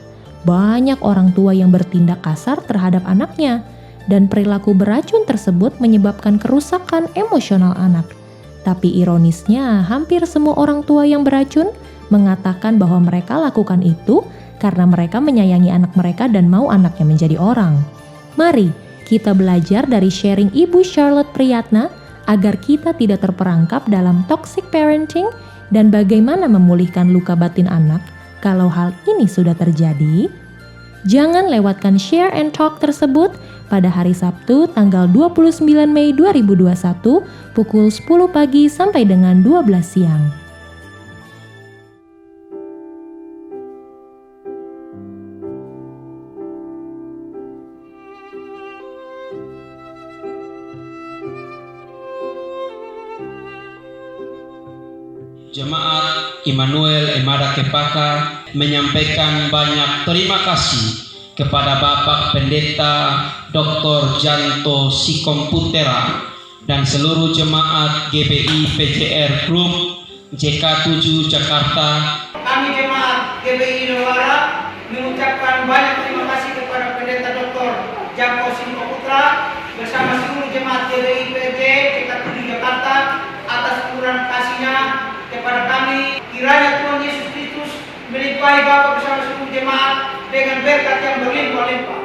S5: Banyak orang tua yang bertindak kasar terhadap anaknya, dan perilaku beracun tersebut menyebabkan kerusakan emosional anak. Tapi ironisnya, hampir semua orang tua yang beracun mengatakan bahwa mereka lakukan itu karena mereka menyayangi anak mereka dan mau anaknya menjadi orang. Mari kita belajar dari sharing Ibu Charlotte Priyatna agar kita tidak terperangkap dalam toxic parenting dan bagaimana memulihkan luka batin anak kalau hal ini sudah terjadi. Jangan lewatkan share and talk tersebut pada hari Sabtu tanggal 29 Mei 2021 pukul 10 pagi sampai dengan 12 siang.
S6: Jemaat Immanuel Emada Kepaka menyampaikan banyak terima kasih kepada Bapak Pendeta Dr. Janto Sikomputera dan seluruh jemaat GBI PJR Group JK7 Jakarta.
S7: Kami jemaat GBI Newara mengucapkan banyak terima kasih kepada Pendeta Dr. Janto Sikomputera bersama seluruh jemaat GBI PJ JK7 Jakarta atas curahan kasih-Nya kepada kami. Kiranya Tuhan Yesus Kristus melimpahi Bapak bersama seluruh jemaat dengan berkat yang berlimpah-limpah.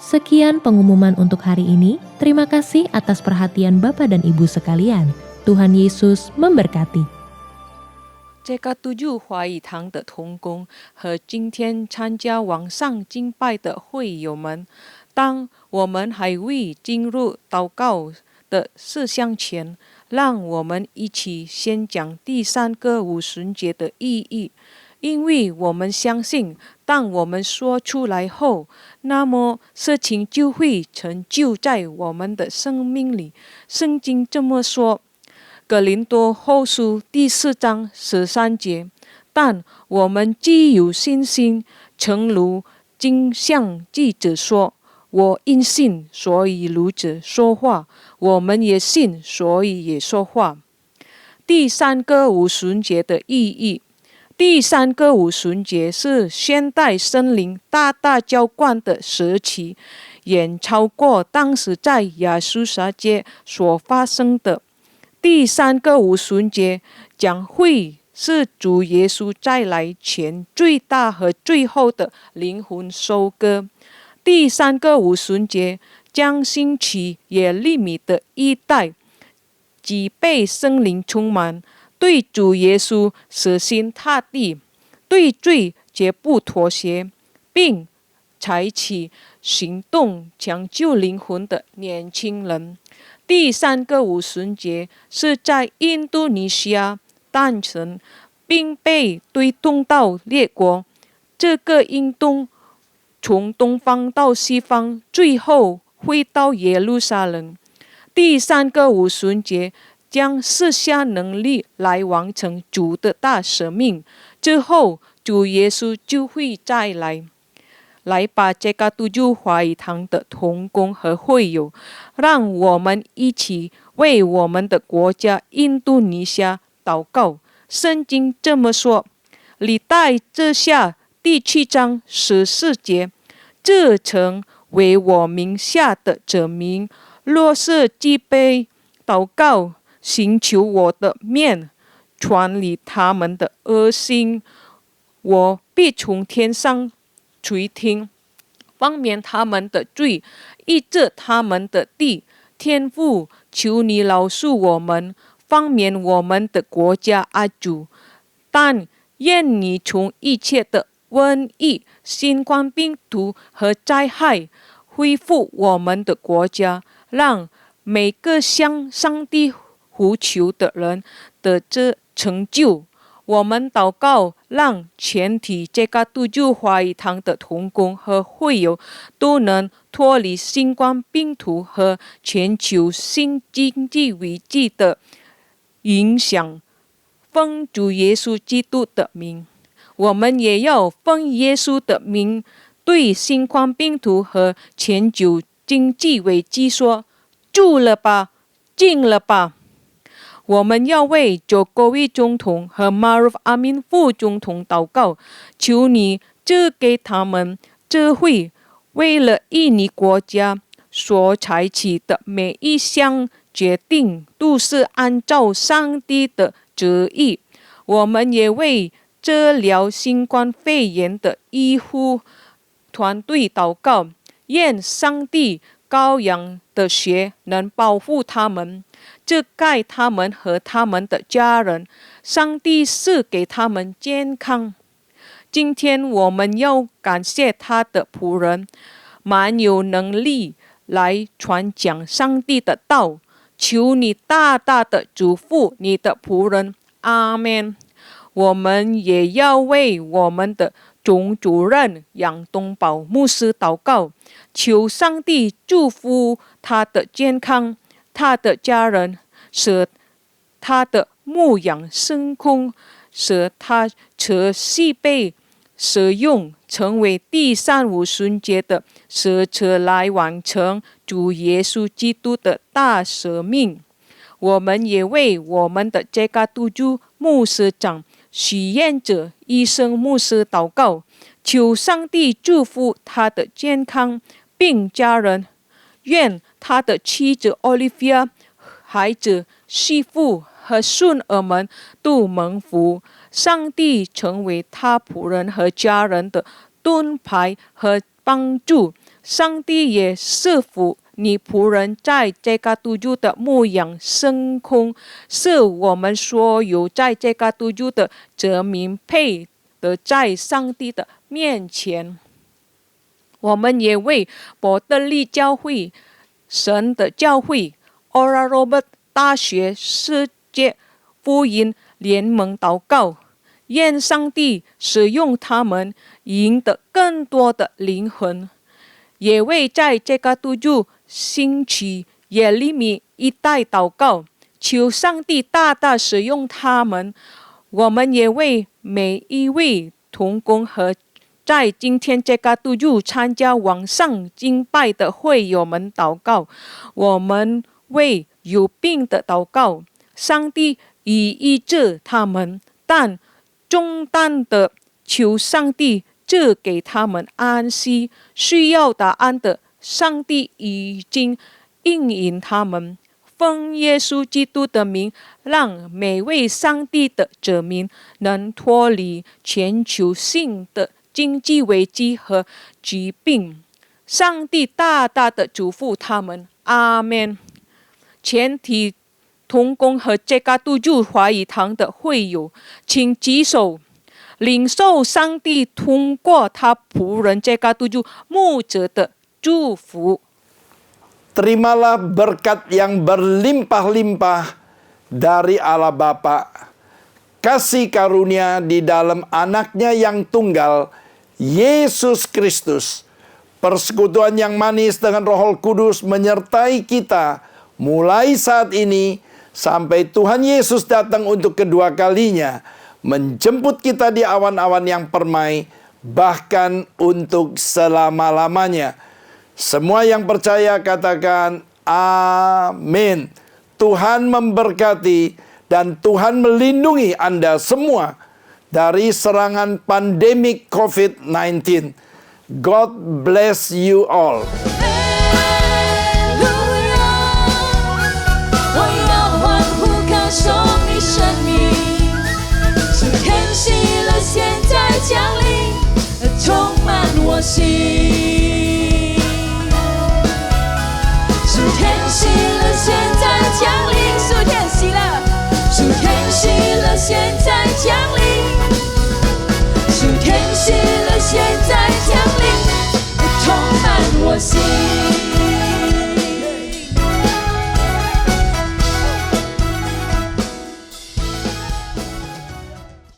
S5: Sekian pengumuman untuk hari ini. Terima kasih atas perhatian Bapak dan Ibu sekalian. Tuhan Yesus memberkati.
S8: JK7华语堂的同工和今天参加网上敬拜的会友们，当我们还未进入祷告的事项前，让我们一起先讲第3个五旬节的意义。因为我们相信，当我们说出来后，那么事情就会成就在我们的生命里。圣经这么说，哥林多后书第4章13节，但我们既有信心，诚如经上记着说，我因信，所以如此说话，我们也信，所以也说话。第3个五旬节的意义。第3个五旬节是现代圣灵大大浇灌的时期，远超过当时在亚述撒节所发生的。第3个五旬节将会是主耶稣再来前最大和最后的灵魂收割。第3个五旬节将兴起耶利米的一代，即被圣灵充满，对主耶稣死心塌地，对罪绝不妥协，并采取行动抢救灵魂的年轻人。第3个五旬节是在印度尼西亚诞生，并被推动到列国。这个运动从东方到西方，最后会到耶路撒冷。第3个五旬节将赐下能力来完成主的大使命，之后主耶稣就会再来把这个督救华语堂的同工和会友，让我们一起为我们的国家印度尼西亚祷告。圣经这么说，历代志下第7章14节，这城为我名下的子民，若是祭杯祷告，寻求我的面，传离他们的恶行，我必从天上垂听，方免他们的罪，医治他们的地。天父，求你饶恕我们，方免我们的国家阿主。但愿你从一切的瘟疫、新冠病毒和灾害恢复我们的国家，让每个向上帝呼求的人得这成就。我们祷告，让全体这个督救华语堂的同工和会友都能脱离新冠病毒和全球新经济危机的影响。奉主耶稣基督的名，我们也要奉耶稣的名，对新冠病毒和全球经济危机说：住了吧，静了吧。我们要为佐科维总统和马鲁夫阿敏副总统祷告，求你赐给他们智慧，为了印尼国家所采取的每一项决定都是按照上帝的旨意。我们也为治疗新冠肺炎的医护团队祷告，愿上帝羔羊的血能保护他们，遮盖他们和他们的家人。上帝赐给他们健康。今天我们要感谢他的仆人，蛮有能力来传讲上帝的道。求你大大的祝福你的仆人。阿们。我们也要为我们的总主任杨东宝牧师祷告，求上帝祝福他的健康，他的家人，使他的牧养升空，使他持续被使用，成为第3五旬节的使者来完成主耶稣基督的大使命。我们也为我们的这个督救牧师长许愿者医生牧师祷告，求上帝祝福他的健康并家人，愿他的妻子 Olivia、 孩子、媳妇和孙儿们都蒙福。上帝成为他仆人和家人的盾牌和帮助。上帝也赐福你仆人在这个督救的牧养升空，是我们所有在这个督救的子民配得在上帝的面前。我们也为伯特利教会、神的教会、Oral Robert 大学世界福音联盟祷告，愿上帝使用他们，赢得更多的灵魂，也为在这个度日兴起耶利米一代祷告，求上帝大大使用他们。我们也为每一位同工和在今天这个度日参加网上敬拜的会友们祷告。我们为有病的祷告，上帝已医治他们，但重担的求上帝赐给他们安息。需要答案的，上帝已经应允他们。奉耶稣基督的名，让每位上帝的子民能脱离全球性的经济危机和疾病。上帝大大的祝福他们，阿们。全体同工和这个度日华语堂的会友，请举手，领受上帝通过他仆人这个度日牧者的祝福。
S9: Terimalah berkat yang berlimpah-limpah dari Allah Bapa, kasih karunia di dalam anaknya yang tunggal, Yesus Kristus, persekutuan yang manis dengan Roh Kudus menyertai kita mulai saat ini sampai Tuhan Yesus datang untuk kedua kalinya, menjemput kita di awan-awan yang permai, bahkan untuk selama-lamanya. Semua yang percaya katakan amin. Tuhan memberkati dan Tuhan melindungi Anda semua dari serangan pandemik COVID-19. God bless you all.
S2: 我要欢呼歌颂你生命，是天喜乐现在降临，充满我心。属天喜乐现在降临，属天喜乐，属天喜乐现在